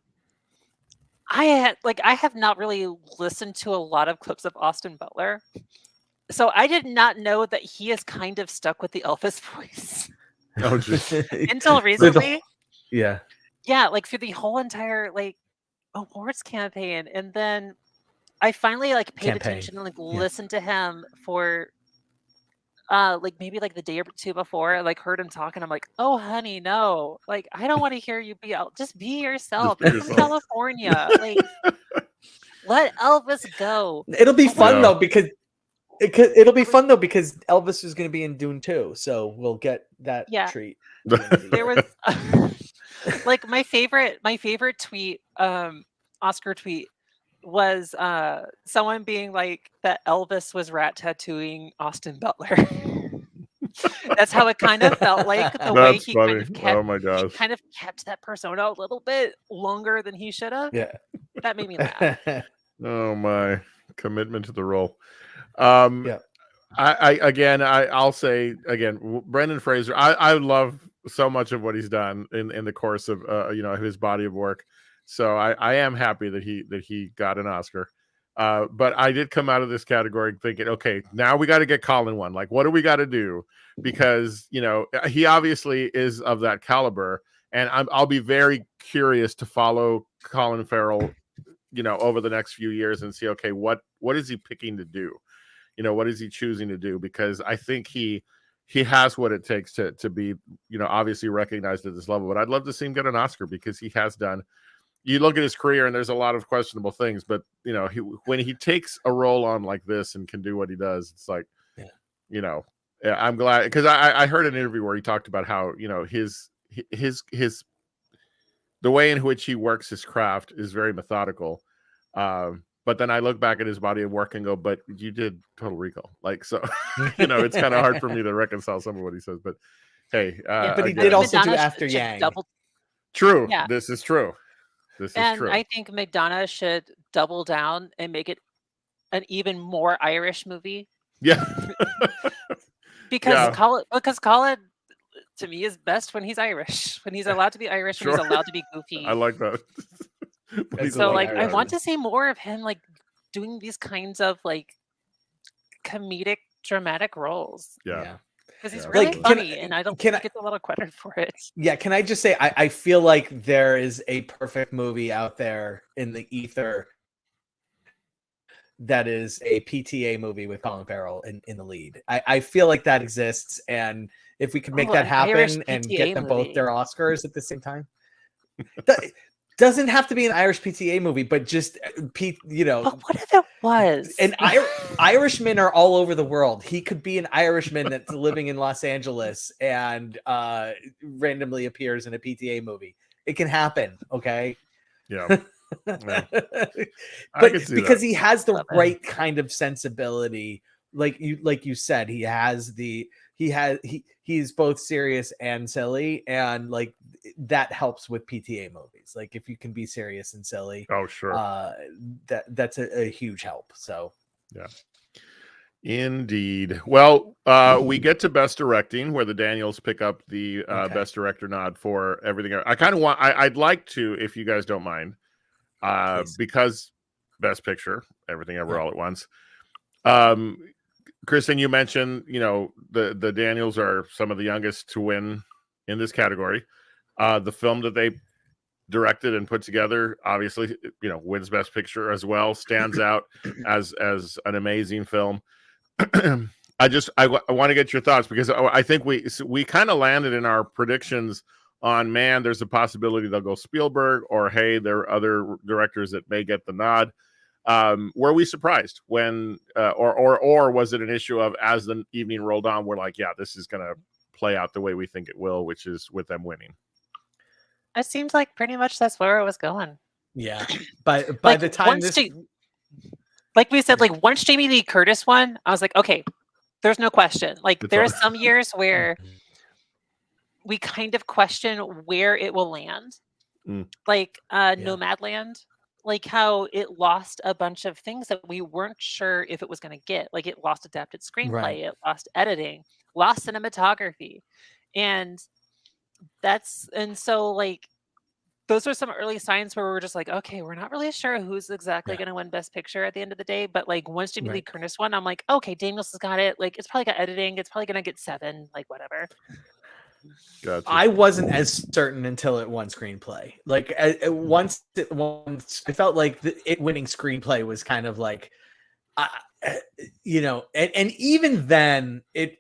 I have not really listened to a lot of clips of Austin Butler. So I did not know that he is kind of stuck with the Elvis voice. Oh, geez. Until recently. Yeah. Yeah, like through the whole entire like awards campaign. And then I finally like paid attention and like listened to him for like maybe like the day or 2 before. I like heard him talk and I'm like, oh honey, no, like I don't want to hear you be out. Just be yourself. You're from California. Like let Elvis go. It'll be fun though, because Elvis is going to be in Dune 2, so we'll get that treat. There was like my favorite tweet, Oscar tweet was someone being like that Elvis was rat tattooing Austin Butler. That's how it kind of felt like the way That's he funny. kind of kept Oh my he gosh. kind of kept that persona a little bit longer than he should have. Yeah. That made me laugh. Oh my commitment to the role. Yeah. I'll say again, Brendan Fraser. I love so much of what he's done in the course of his body of work. So I am happy that he got an Oscar. But I did come out of this category thinking, okay, now we got to get Colin one. Like, what do we got to do? Because he obviously is of that caliber, and I'll be very curious to follow Colin Farrell, over the next few years and see, okay, what is he picking to do? What is he choosing to do? Because I think he has what it takes to be, obviously recognized at this level. But I'd love to see him get an Oscar because he has done. You look at his career and there's a lot of questionable things, but when he takes a role on like this and can do what he does, it's like, I'm glad, because I heard an interview where he talked about how his the way in which he works his craft is very methodical. But then I look back at his body of work and go, but you did Total Recall. Like, so, it's kind of hard for me to reconcile some of what he says, but hey, but he did also do After Yang. True. Yeah. This is true. And I think McDonagh should double down and make it an even more Irish movie. Yeah. because Colin to me is best when he's Irish, when he's allowed to be Irish, when he's allowed to be goofy. I like that. So like I want to see more of him like doing these kinds of like comedic dramatic roles. Yeah. Because he's really funny, and I don't think he gets a lot of credit for it. Yeah, can I just say, I feel like there is a perfect movie out there in the ether that is a PTA movie with Colin Farrell in the lead. I feel like that exists, and if we could make that happen and get them both their Oscars at the same time. Doesn't have to be an Irish PTA movie, but just But what if it was? And Irishmen are all over the world. He could be an Irishman that's living in Los Angeles and randomly appears in a PTA movie. It can happen, okay? Yeah. But because he has the right kind of sensibility, like you said, he's both serious and silly, and like that helps with PTA movies. Like if you can be serious and silly, oh sure, that's a huge help. So yeah, indeed. Well, we get to best directing, where the Daniels pick up the best director nod for everything. I kind of I'd like to, if you guys don't mind, because best picture, Everything Ever All at Once. Kristen, you mentioned, the Daniels are some of the youngest to win in this category. The film that they directed and put together, obviously, wins Best Picture as well, stands out as an amazing film. I want to get your thoughts, because I think we kind of landed in our predictions on, man, there's a possibility they'll go Spielberg, or hey, there are other directors that may get the nod. Were we surprised when, or was it an issue of, as the evening rolled on, we're like, yeah, this is going to play out the way we think it will, which is with them winning? It seems like pretty much that's where it was going. Yeah. By like the time like we said, like once Jamie Lee Curtis won, I was like, okay, there's no question. Like there are some years where we kind of question where it will land. Like Nomadland. Like how it lost a bunch of things that we weren't sure if it was going to get. Like it lost adapted screenplay, it lost editing, lost cinematography. And so like those are some early signs where we're just like, okay, we're not really sure who's exactly going to win Best Picture at the end of the day. But like once Jamie Lee Curtis won, I'm like, okay, Daniels has got it. Like it's probably got editing. It's probably going to get 7, like whatever. Gotcha. I wasn't as certain until it won screenplay. Like once it won, I felt like it winning screenplay was kind of like, and even then it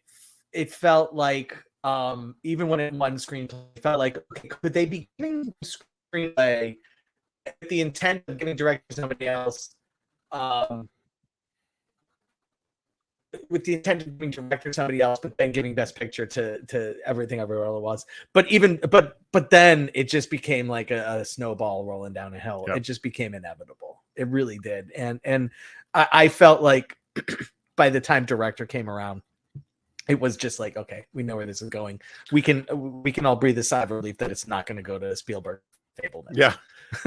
felt like, even when it won screenplay, it felt like, okay, could they be giving screenplay with the intent of giving director to somebody else? With the intent of giving director to somebody else, but then giving Best Picture to Everything Everywhere All at Once. But then it just became like a snowball rolling down a hill. It just became inevitable. It really did. And I felt like by the time director came around, it was just like, okay, we know where this is going. We can all breathe a sigh of relief that it's not going to go to Spielberg Fableman. Yeah.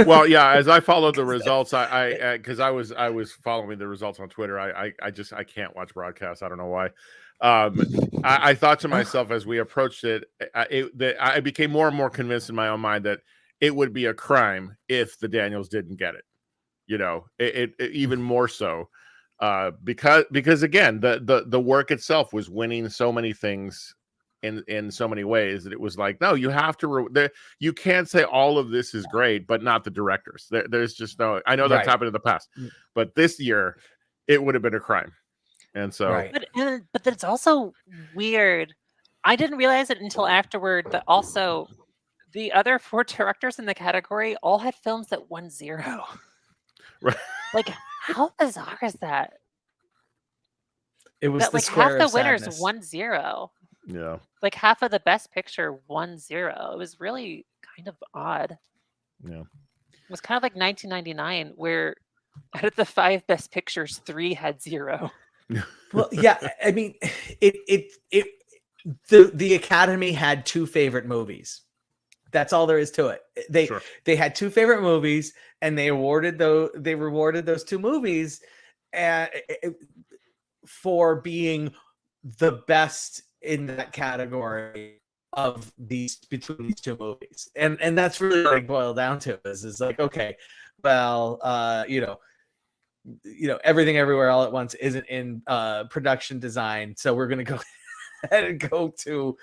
Well, yeah. As I followed the results, because I was following the results on Twitter. I can't watch broadcasts. I don't know why. I thought to myself as we approached it, I became more and more convinced in my own mind that it would be a crime if the Daniels didn't get it. You know, it even more so. Because again, the work itself was winning so many things in so many ways that it was like, no, you have to. You can't say all of this is great, but not the directors. There's just no. I know that's happened in the past, but this year it would have been a crime, and so. But it's also weird. I didn't realize it until afterward that also the other 4 directors in the category all had films that won 0. Right. Like, how bizarre is that? It was that like half the winners won 0. Yeah. Like half of the best picture won 0. It was really kind of odd. Yeah. It was kind of like 1999, where out of the 5 best pictures, 3 had 0. Well, yeah, I mean, the Academy had 2 favorite movies. That's all there is to it. They had 2 favorite movies, and they rewarded those 2 movies for being the best in that category of between these 2 movies. And that's really like boiled down to is like, okay, well, you know, Everything Everywhere All at Once isn't in production design, so we're gonna go ahead and go to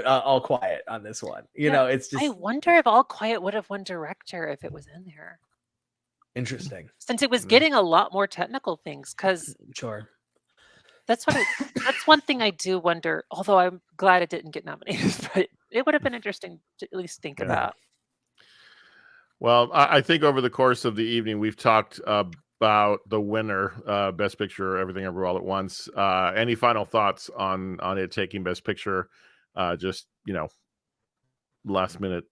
All Quiet on this one. You know, it's just. I wonder if All Quiet would have won director if it was in there. Interesting, since it was getting a lot more technical things. Because sure, that's one thing I do wonder. Although I'm glad it didn't get nominated, but it would have been interesting to at least think about. Well, I think over the course of the evening, we've talked about the winner, Best Picture, Everything Everywhere All at Once. Any final thoughts on it taking Best Picture? Just, last minute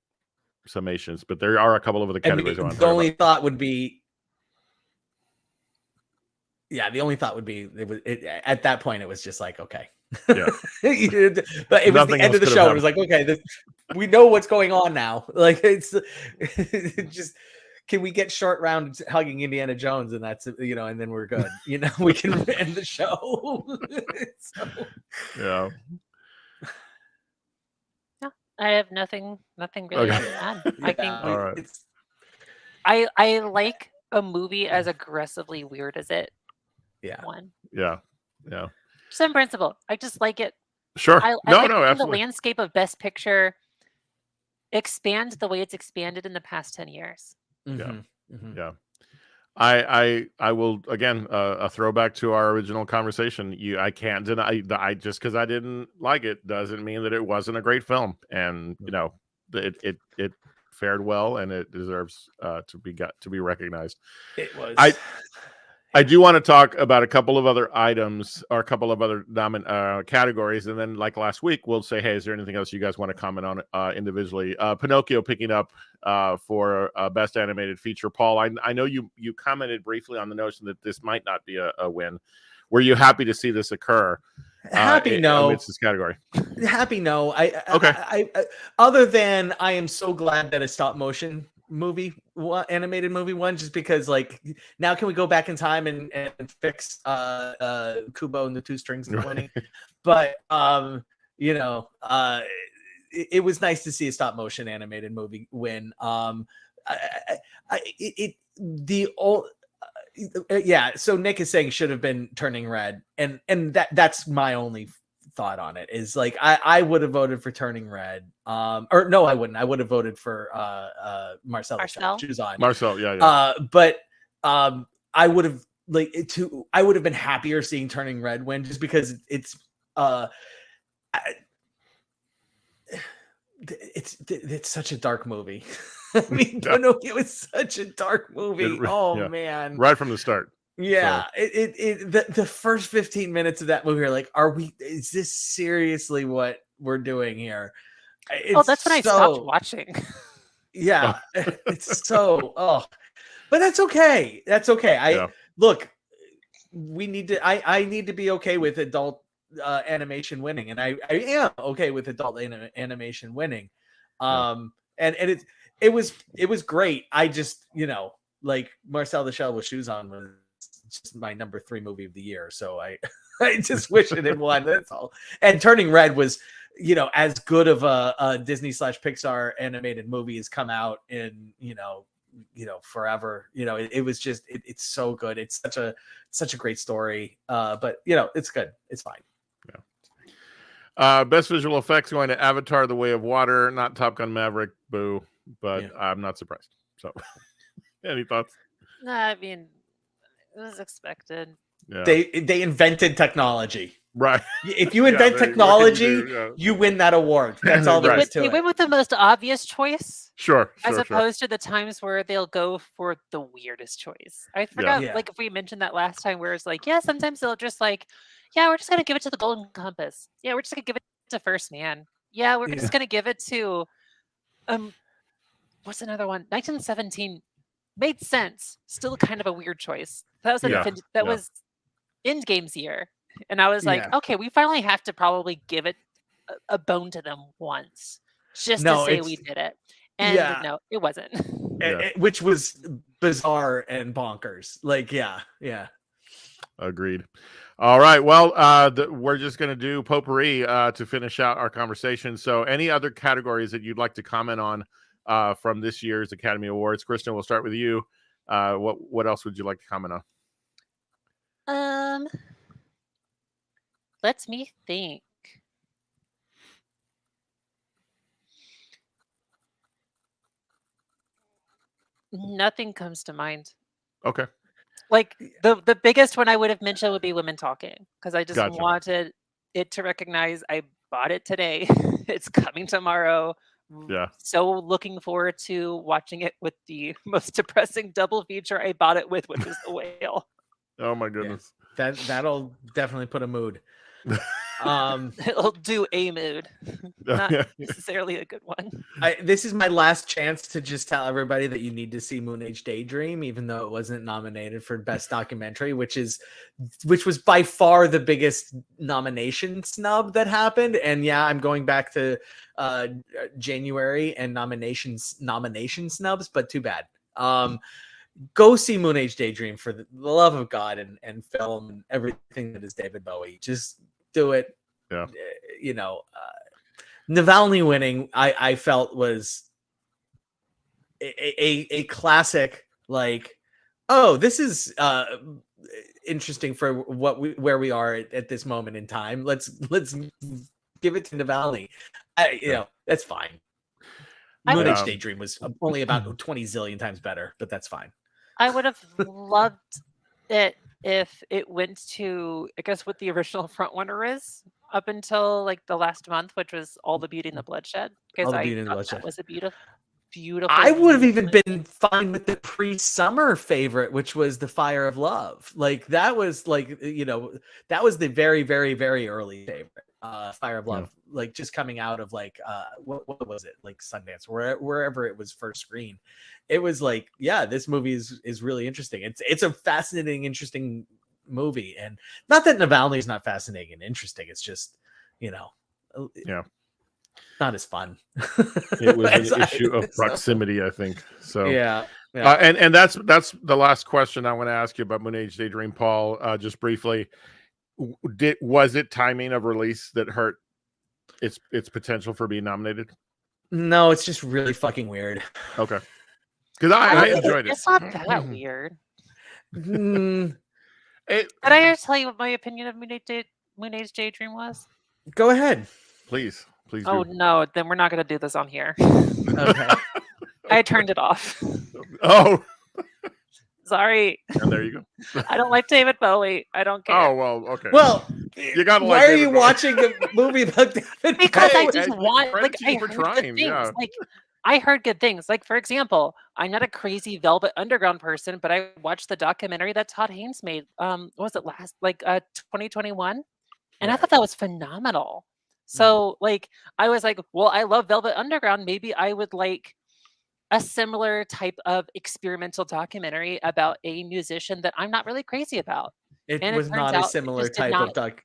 summations. But there are a couple of other categories. The only thought would be, at that point, it was just like, okay. Yeah. But it was the end of the show. It was like, okay, we know what's going on now. Like, it's just, can we get Short Round hugging Indiana Jones, and that's, and then we're good. We can end the show. Yeah. No, I have nothing really to add. I think all right. I like a movie as aggressively weird as it. Yeah. Won. Yeah. Just in principle, I just like it. Sure. I like absolutely. The landscape of Best Picture expand the way it's expanded in the past 10 years. Yeah. I will again a throwback to our original conversation. I can't deny. I just because I didn't like it doesn't mean that it wasn't a great film, and it fared well, and it deserves to be recognized. It was. I do want to talk about a couple of other items or a couple of other categories, and then like last week, we'll say, hey, is there anything else you guys want to comment on individually? Pinocchio picking up for Best Animated Feature. Paul, I know you commented briefly on the notion that this might not be a win. Were you happy to see this occur? Happy no. It's this category. Happy no. Okay. I other than I am so glad that a stop motion animated movie won, just because like now can we go back in time and fix Kubo and the Two Strings and winning. But it was nice to see a stop motion animated movie win. So Nick is saying should have been Turning Red, and that's my only thought on it is like I would have voted for Turning Red, or no, I wouldn't. I would have voted for Marcel. Marcel, yeah. But I would have I would have been happier seeing Turning Red win, just because it's such a dark movie. I mean, Pinocchio was such a dark movie. Man, right from the start. Yeah, so. The first 15 minutes of that movie are like, is this seriously what we're doing here? That's when I stopped watching. Yeah, it's so but that's okay. That's okay. Yeah. Look, we need to. I need to be okay with adult animation winning, and I am okay with adult animation winning. And it was great. I just like Marcel the Shell with Shoes On was just my number 3 movie of the year. So I just wish it had won. That's all. And Turning Red was as good of a Disney/Pixar animated movie has come out in forever. It was just it's so good. It's such a great story. But it's good. It's fine. Yeah. Best visual effects going to Avatar: The Way of Water, not Top Gun: Maverick. Boo. But I'm not surprised. So, any thoughts? No, I mean, it was expected. Yeah. They invented technology. Right. If you invent technology, you win that award. That's all there is to it. They went with the most obvious choice. Sure. As opposed to the times where they'll go for the weirdest choice. I forgot, like, if we mentioned that last time, where it's like, sometimes they'll just like, we're just going to give it to the Golden Compass. Yeah, we're just going to give it to First Man. Yeah, we're just going to give it to, what's another one? 1917 made sense. Still kind of a weird choice. That was Endgame's year. And I was like, okay, we finally have to probably give it a bone to them once, just to say we did it. And no, it wasn't. Which was bizarre and bonkers. Like, yeah. Agreed. All right. Well, we're just going to do potpourri to finish out our conversation. So any other categories that you'd like to comment on from this year's Academy Awards? Kristen, we'll start with you. What else would you like to comment on? Let me think. Nothing comes to mind. Okay. Like the biggest one I would have mentioned would be Women Talking, because I just wanted it to recognize I bought it today. It's coming tomorrow. Yeah. So looking forward to watching it with the most depressing double feature I bought it with, which is The Whale. Oh my goodness. Yeah. That'll definitely put a mood. It'll do a mood, not necessarily a good one. This is my last chance to just tell everybody that you need to see Moon Age Daydream, even though it wasn't nominated for Best Documentary, which was by far the biggest nomination snub that happened. And I'm going back to January and nomination snubs, but too bad. Go see Moon Age Daydream for the love of God and film and everything that is David Bowie. Just do it. Yeah. Navalny winning, I felt was a classic, like, oh, this is interesting for where we are at this moment in time. Let's give it to Navalny. That's fine. Moon Age Daydream was only about 20 zillion times better, but that's fine. I would have loved it if it went to, I guess, what the original frontrunner is up until like the last month, which was All the Beauty and the Bloodshed. Because that was a beautiful. I would have even been fine with the pre-summer favorite, which was The Fire of Love. Like that was like, that was the very, very, very early favorite. Fire of Love, like just coming out of like what was it, like Sundance, wherever it was first screened. It was like, this movie is really interesting. It's a fascinating, interesting movie, and not that Navalny is not fascinating and interesting. It's just not as fun. It was an issue of proximity, I think. So yeah. And that's the last question I want to ask you about Moon Age Daydream, Paul. Just briefly. Was it timing of release that hurt its potential for being nominated? No, it's just really fucking weird. Okay, because I enjoyed it. It's not that weird. Did I ever tell you what my opinion of Moon Age Daydream was? Go ahead, please. Oh no, then we're not going to do this on here. Okay. I turned it off. Oh. Sorry. And there you go. I don't like David Bowie. I don't care. Oh, well, okay. Well, you gotta why like are David you Bowie. watching a movie about David Because Bowie? I just want, like, I for heard trying, good things. Like, I heard good things. Like, for example, I'm not a crazy Velvet Underground person, but I watched the documentary that Todd Haynes made. What was it 2021? And I thought that was phenomenal. So, like, I was like, well, I love Velvet Underground. Maybe I would like a similar type of experimental documentary about a musician that I'm not really crazy about. It And it was turns not a out it similar just did type not. of doc.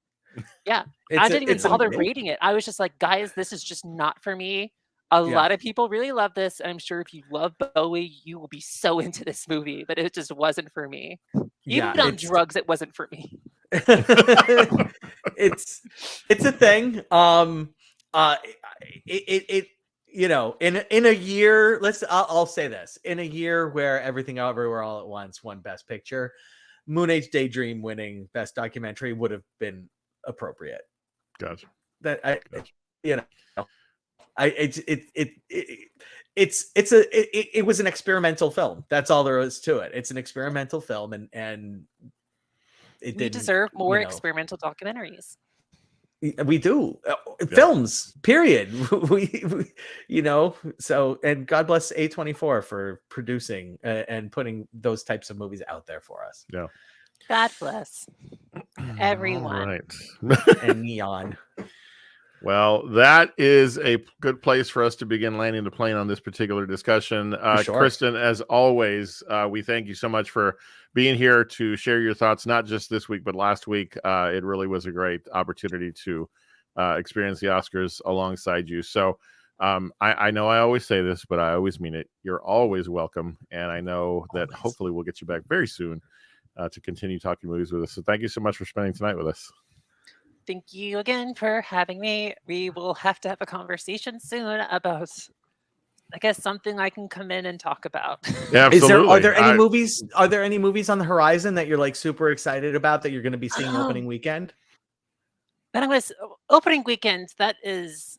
Yeah, I It's didn't even it's bother amazing. rating it. I was just like, guys, this is just not for me. A Yeah. lot of people really love this. And I'm sure if you love Bowie, you will be so into this movie, but it just wasn't for me. Yeah, Even on it's drugs, it wasn't for me. it's a thing. It you know, in a year, I'll say this, in a year where Everything Everywhere All at Once won Best Picture, Moon Age Daydream winning Best Documentary would have been appropriate. Gotcha. That I Gotcha. you know, it was an experimental film. That's all there is to it. It's an experimental film, and it We didn't, deserve more you know, experimental documentaries. we do. Yeah. Films, period. we you know, so, and God bless A24 for producing and putting those types of movies out there for us. Yeah. God bless everyone. All right. And Neon. Well, that is a good place for us to begin landing the plane on this particular discussion. Sure. Kristen, as always, we thank you so much for being here to share your thoughts, not just this week, but last week. It really was a great opportunity to experience the Oscars alongside you. So I know I always say this, but I always mean it. You're always welcome. And I know that hopefully we'll get you back very soon to continue talking movies with us. So thank you so much for spending tonight with us. Thank you again for having me. We will have to have a conversation soon about, I guess, something I can come in and talk about. Yeah, absolutely. Are there any movies? Are there any movies on the horizon that you're like super excited about that you're going to be seeing opening weekend? Then I was opening weekend. That is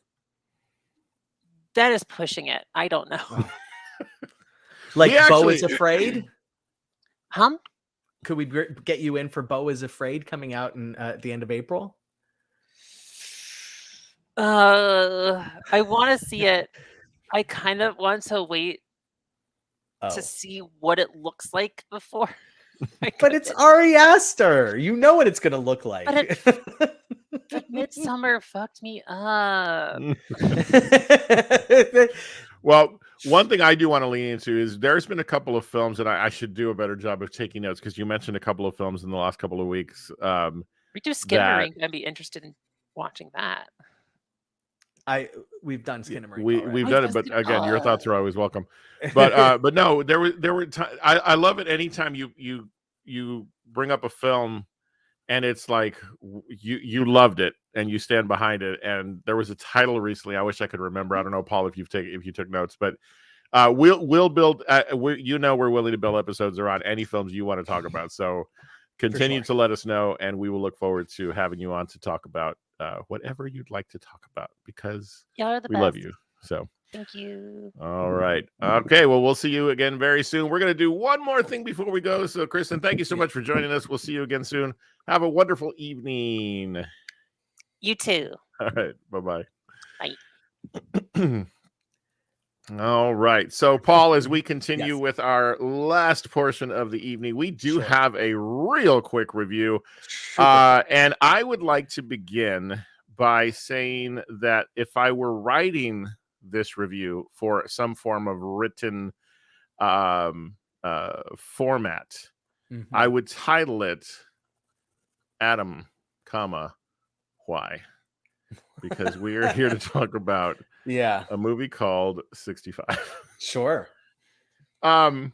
pushing it. I don't know. Like We Beau actually- is Afraid. Could we get you in for Beau is Afraid coming out at the end of April? I want to see it. I kind of want to wait to see what it looks like before. But it's Ari Aster. You know what it's going to look like. But Midsummer fucked me up. Well, one thing I do want to lean into is there's been a couple of films that I should do a better job of taking notes, because you mentioned a couple of films in the last couple of weeks. We do Skimmering. I'd be interested in watching that. We've done Skimmering. We've done it, but again, your thoughts are always welcome. But no, there were times. I love it anytime you bring up a film and it's like you loved it and you stand behind it. And there was a title recently. I wish I could remember. I don't know, Paul, if you took notes, but we'll build. We're willing to build episodes around any films you want to talk about. So continue to let us know, and we will look forward to having you on to talk about whatever you'd like to talk about, because we love you. So thank you. All right. Okay. Well, we'll see you again very soon. We're going to do one more thing before we go. So, Kristen, thank you so much for joining us. We'll see you again soon. Have a wonderful evening. You too. All right. Bye-bye. Bye. All right. So, Paul, as we continue with our last portion of the evening, we do have a real quick review. And I would like to begin by saying that if I were writing this review for some form of written format, I would title it Adam, why? Because we are here to talk about a movie called 65. Sure. I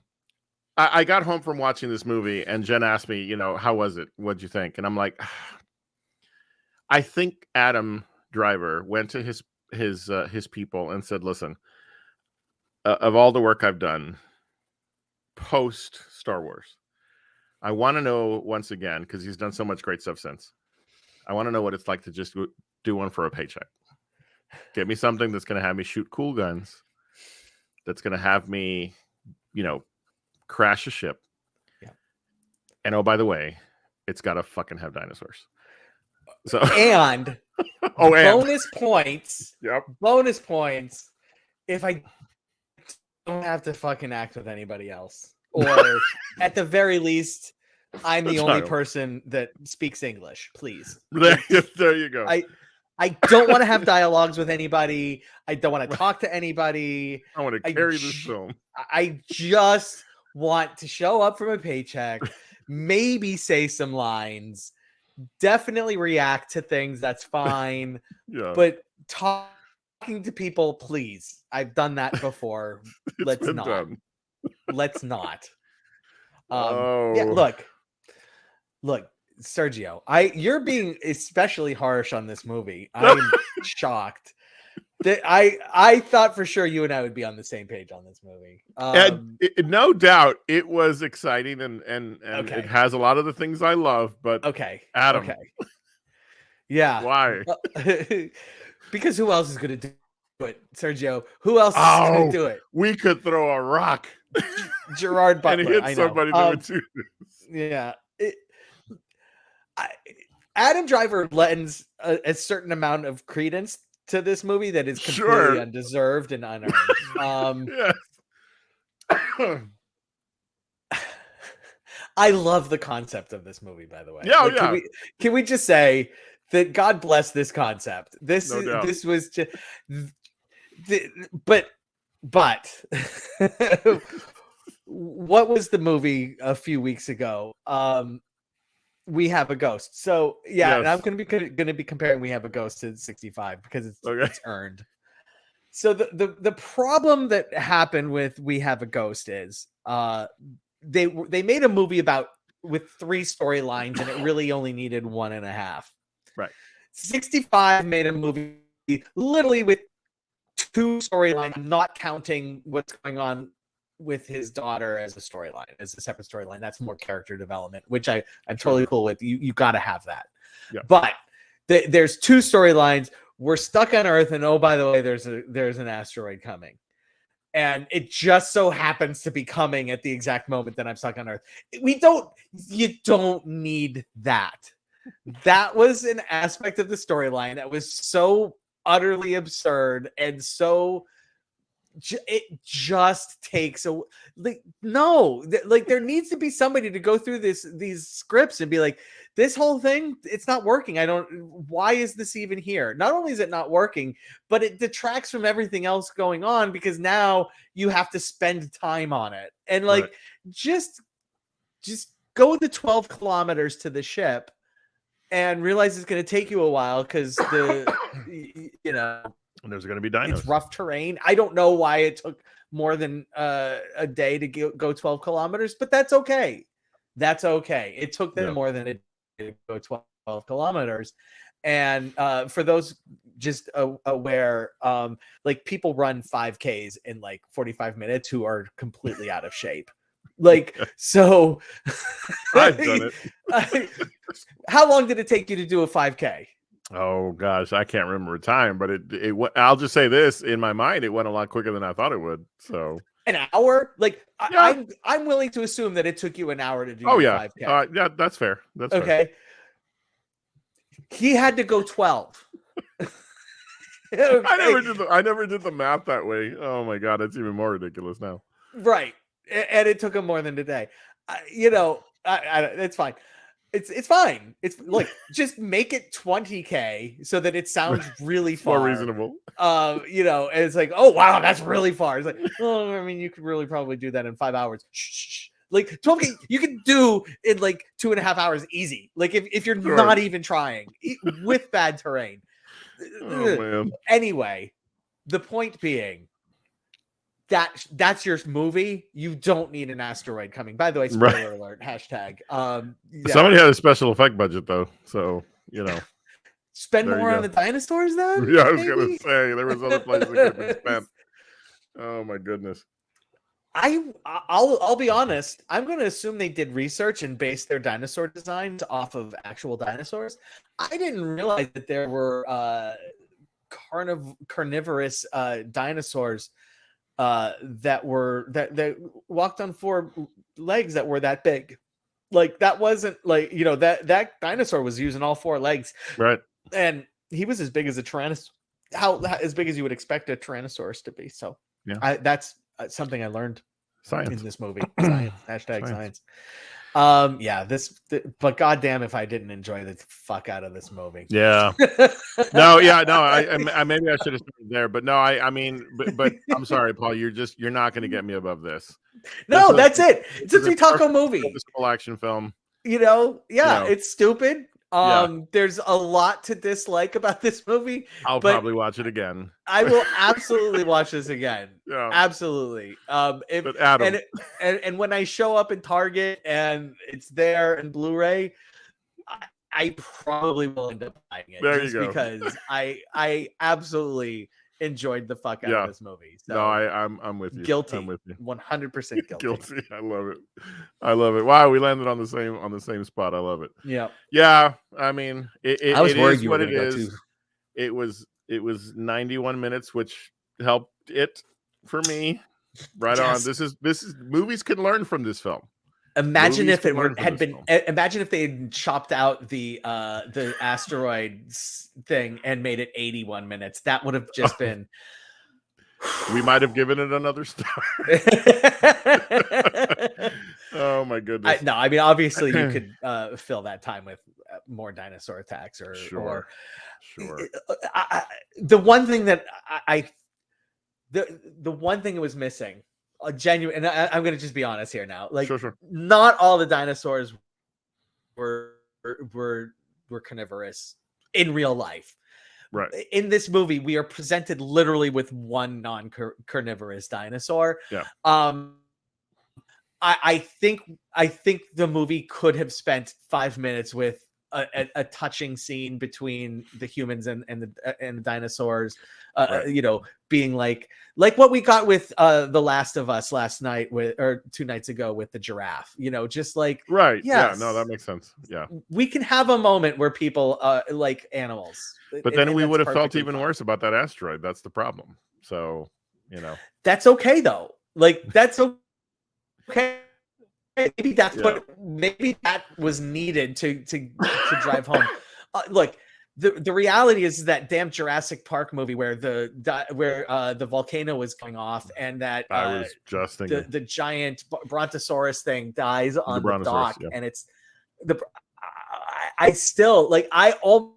got home from watching this movie and Jen asked me, how was it? What'd you think? And I'm like, I think Adam Driver went to his people and said, listen, of all the work I've done post Star Wars, I want to know, once again, because he's done so much great stuff since, I want to know what it's like to just do one for a paycheck. Get me something that's going to have me shoot cool guns, that's going to have me, crash a ship. Yeah. And oh, by the way, it's got to fucking have dinosaurs. So and bonus points. Yep. Bonus points if I don't have to fucking act with anybody else. Or at the very least, I'm the only person that speaks English, please. There you go. I don't want to have dialogues with anybody. I don't want to talk to anybody. I want to carry this film. I just want to show up from a paycheck, maybe say some lines, definitely react to things. That's fine. Yeah. But talking to people, please. I've done that before. Let's not. Done. Let's not. Oh. Yeah, look, Sergio, you're being especially harsh on this movie. I'm shocked. I thought for sure you and I would be on the same page on this movie. No doubt, it was exciting and Okay. it has a lot of the things I love. But okay, Adam, okay, yeah, why? Because who else is going to do it, Sergio? Who else is going to do it? We could throw a rock, Gerard Butler, and hit I know. somebody that would do this. Yeah. Adam Driver lends a certain amount of credence to this movie that is completely undeserved and unearned. Yes. I love the concept of this movie, by the way. Yeah, Like, can we just say that God bless this concept? This was just, but what was the movie a few weeks ago? We Have a Ghost. So yeah, and I'm going to be comparing We Have a Ghost to 65 because it's earned. So the problem that happened with We Have a Ghost is they made a movie with 3 storylines and it really only needed 1.5. Right. 65 made a movie literally with 2 storylines, not counting what's going on with his daughter as a storyline, as a separate storyline. That's more character development, which I'm totally cool with. You got to have that. Yeah. But there's 2 storylines. We're stuck on Earth, and oh, by the way, there's an asteroid coming, and it just so happens to be coming at the exact moment that I'm stuck on Earth. You don't need that. That was an aspect of the storyline that was so utterly absurd and so. It just takes there needs to be somebody to go through these scripts and be like, this whole thing, it's not working. Why is this even here? Not only is it not working, but it detracts from everything else going on because now you have to spend time on it. And just go the 12 kilometers to the ship and realize it's going to take you a while because And there's going to be dinos. It's rough terrain. I don't know why it took more than a day to go 12 kilometers, but that's okay. That's okay. It took them more than a day to go 12 kilometers. And for those just aware, like people run 5Ks in like 45 minutes who are completely out of shape. So I've done it. How long did it take you to do a 5K? Oh gosh, I can't remember the time, but it I'll just say this, in my mind, it went a lot quicker than I thought it would. So an hour? I'm willing to assume that it took you an hour to do. Oh yeah, 5K. Yeah, that's fair. That's okay. Fair. He had to go 12. Okay. I never did the math that way. Oh my god, it's even more ridiculous now. Right, and it took him more than a day. It's fine. It's fine. It's just make it 20K so that it sounds really far. More reasonable. And it's like, oh wow, that's really far. It's like, oh, I mean, you could really probably do that in 5 hours. Shh. 12K you can do in 2.5 hours easy. If you're not even trying with bad terrain. Oh man. Anyway, the point being, that's your movie. You don't need an asteroid coming. By the way, spoiler alert, hashtag. Somebody had a special effect budget though, so spend more on the dinosaurs then? Yeah, I was gonna say there was other places that could be spent. Oh my goodness. I'll be honest. I'm going to assume they did research and based their dinosaur designs off of actual dinosaurs. I didn't realize that there were carnivorous dinosaurs that walked on 4 legs that were that big. That wasn't that dinosaur was using all 4 legs, right? And he was as big as a tyrannosaurus. As big as you would expect a tyrannosaurus to be. So yeah, that's something I learned in this movie. Science. Hashtag science. Yeah, but goddamn if I didn't enjoy the fuck out of this movie. Yeah. No, yeah, no. I maybe I should have started there, but no, I mean, but I'm sorry, Paul. You're not going to get me above this. No, that's it. It's a Taco movie. Full action film. It's stupid. Yeah. There's a lot to dislike about this movie. I'll probably watch it again. I will absolutely watch this again. Yeah. Absolutely. But Adam, and when I show up in Target and it's there in Blu-ray, I probably will end up buying it. There you go. Because I absolutely enjoyed the fuck out of this movie. So no, I'm with you. Guilty. I'm with you. 100% guilty. Guilty. I love it. I love it. Wow, we landed on the same spot. I love it. Yeah. Yeah. I mean, I was worried you what were it is. It was 91 minutes, which helped it for me. Right on. This is movies can learn from this film. Imagine if it had been. Imagine if they had chopped out the asteroids thing and made it 81 minutes. That would have just been. We might have given it another star. Oh my goodness! I mean, obviously, you could fill that time with more dinosaur attacks, or sure. The one thing that the one thing it was missing. A genuine, and I'm going to just be honest here now. Like, sure. Not all the dinosaurs were carnivorous in real life. Right. In this movie, we are presented literally with one non-carnivorous dinosaur. Yeah. I think the movie could have spent 5 minutes with a touching scene between the humans and the dinosaurs. Right. Being like what we got with The Last of Us last night or 2 nights ago with the giraffe, just like, right. Yes, yeah, no, that makes sense. Yeah. We can have a moment where people like animals. But then we would have felt even worse about that asteroid. That's the problem. So, That's okay though. Like, that's okay. Maybe that's maybe that was needed to drive home. Look, the reality is that damn Jurassic Park movie where the volcano was going off and that I was just thinking the giant brontosaurus thing dies on the dock, and it's I still like I don't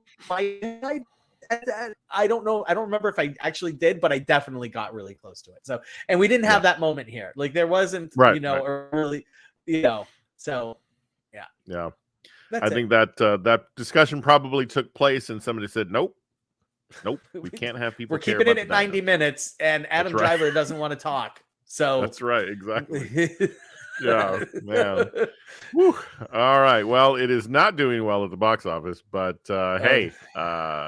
know. I don't remember if I actually did, but I definitely got really close to it. So, and we didn't have that moment here. Like there wasn't, really, so yeah. Yeah. That's I think that that discussion probably took place and somebody said, nope, we can't have people. We're keeping it at 90 minutes and Adam Driver doesn't want to talk. So that's right. Exactly. Yeah, man. Whew. All right. Well, it is not doing well at the box office, but hey,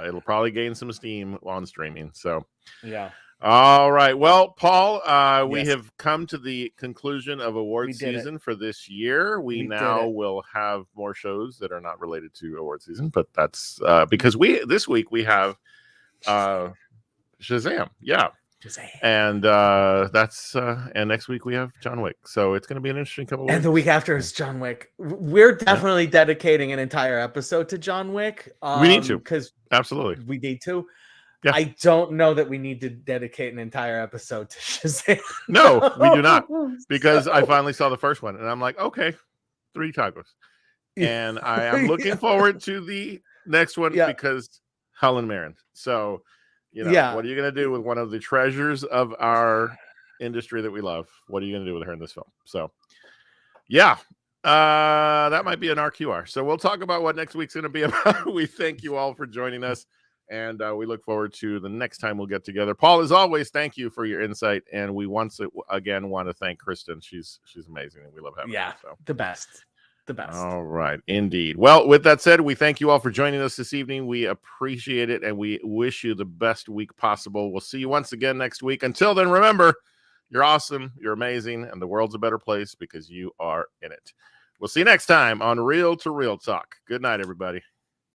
it'll probably gain some steam on streaming. So yeah. All right. Well, Paul, we have come to the conclusion of award season for this year. We now will have more shows that are not related to award season, but that's because this week we have Shazam. Yeah. And that's and next week we have John Wick. So it's going to be an interesting couple of weeks. And the week after is John Wick. We're definitely dedicating an entire episode to John Wick. We need to, because absolutely we need to. Yeah. I don't know that we need to dedicate an entire episode to Shazam. No, we do not, because I finally saw the first one and I'm like, okay, 3 tacos, and I am looking forward to the next one because Helen Mirren. So, what are you going to do with one of the treasures of our industry that we love? What are you going to do with her in this film? So, yeah, that might be an RQR. So we'll talk about what next week's going to be about. We thank you all for joining us. And we look forward to the next time we'll get together. Paul, as always, thank you for your insight. And we once again want to thank Kristen. She's amazing, and we love having her. So. The best. All right, indeed. Well, with that said, we thank you all for joining us this evening. We appreciate it, and we wish you the best week possible. We'll see you once again next week. Until then, remember, you're awesome, you're amazing, and the world's a better place because you are in it. We'll see you next time on Real to Real Talk. Good night, everybody.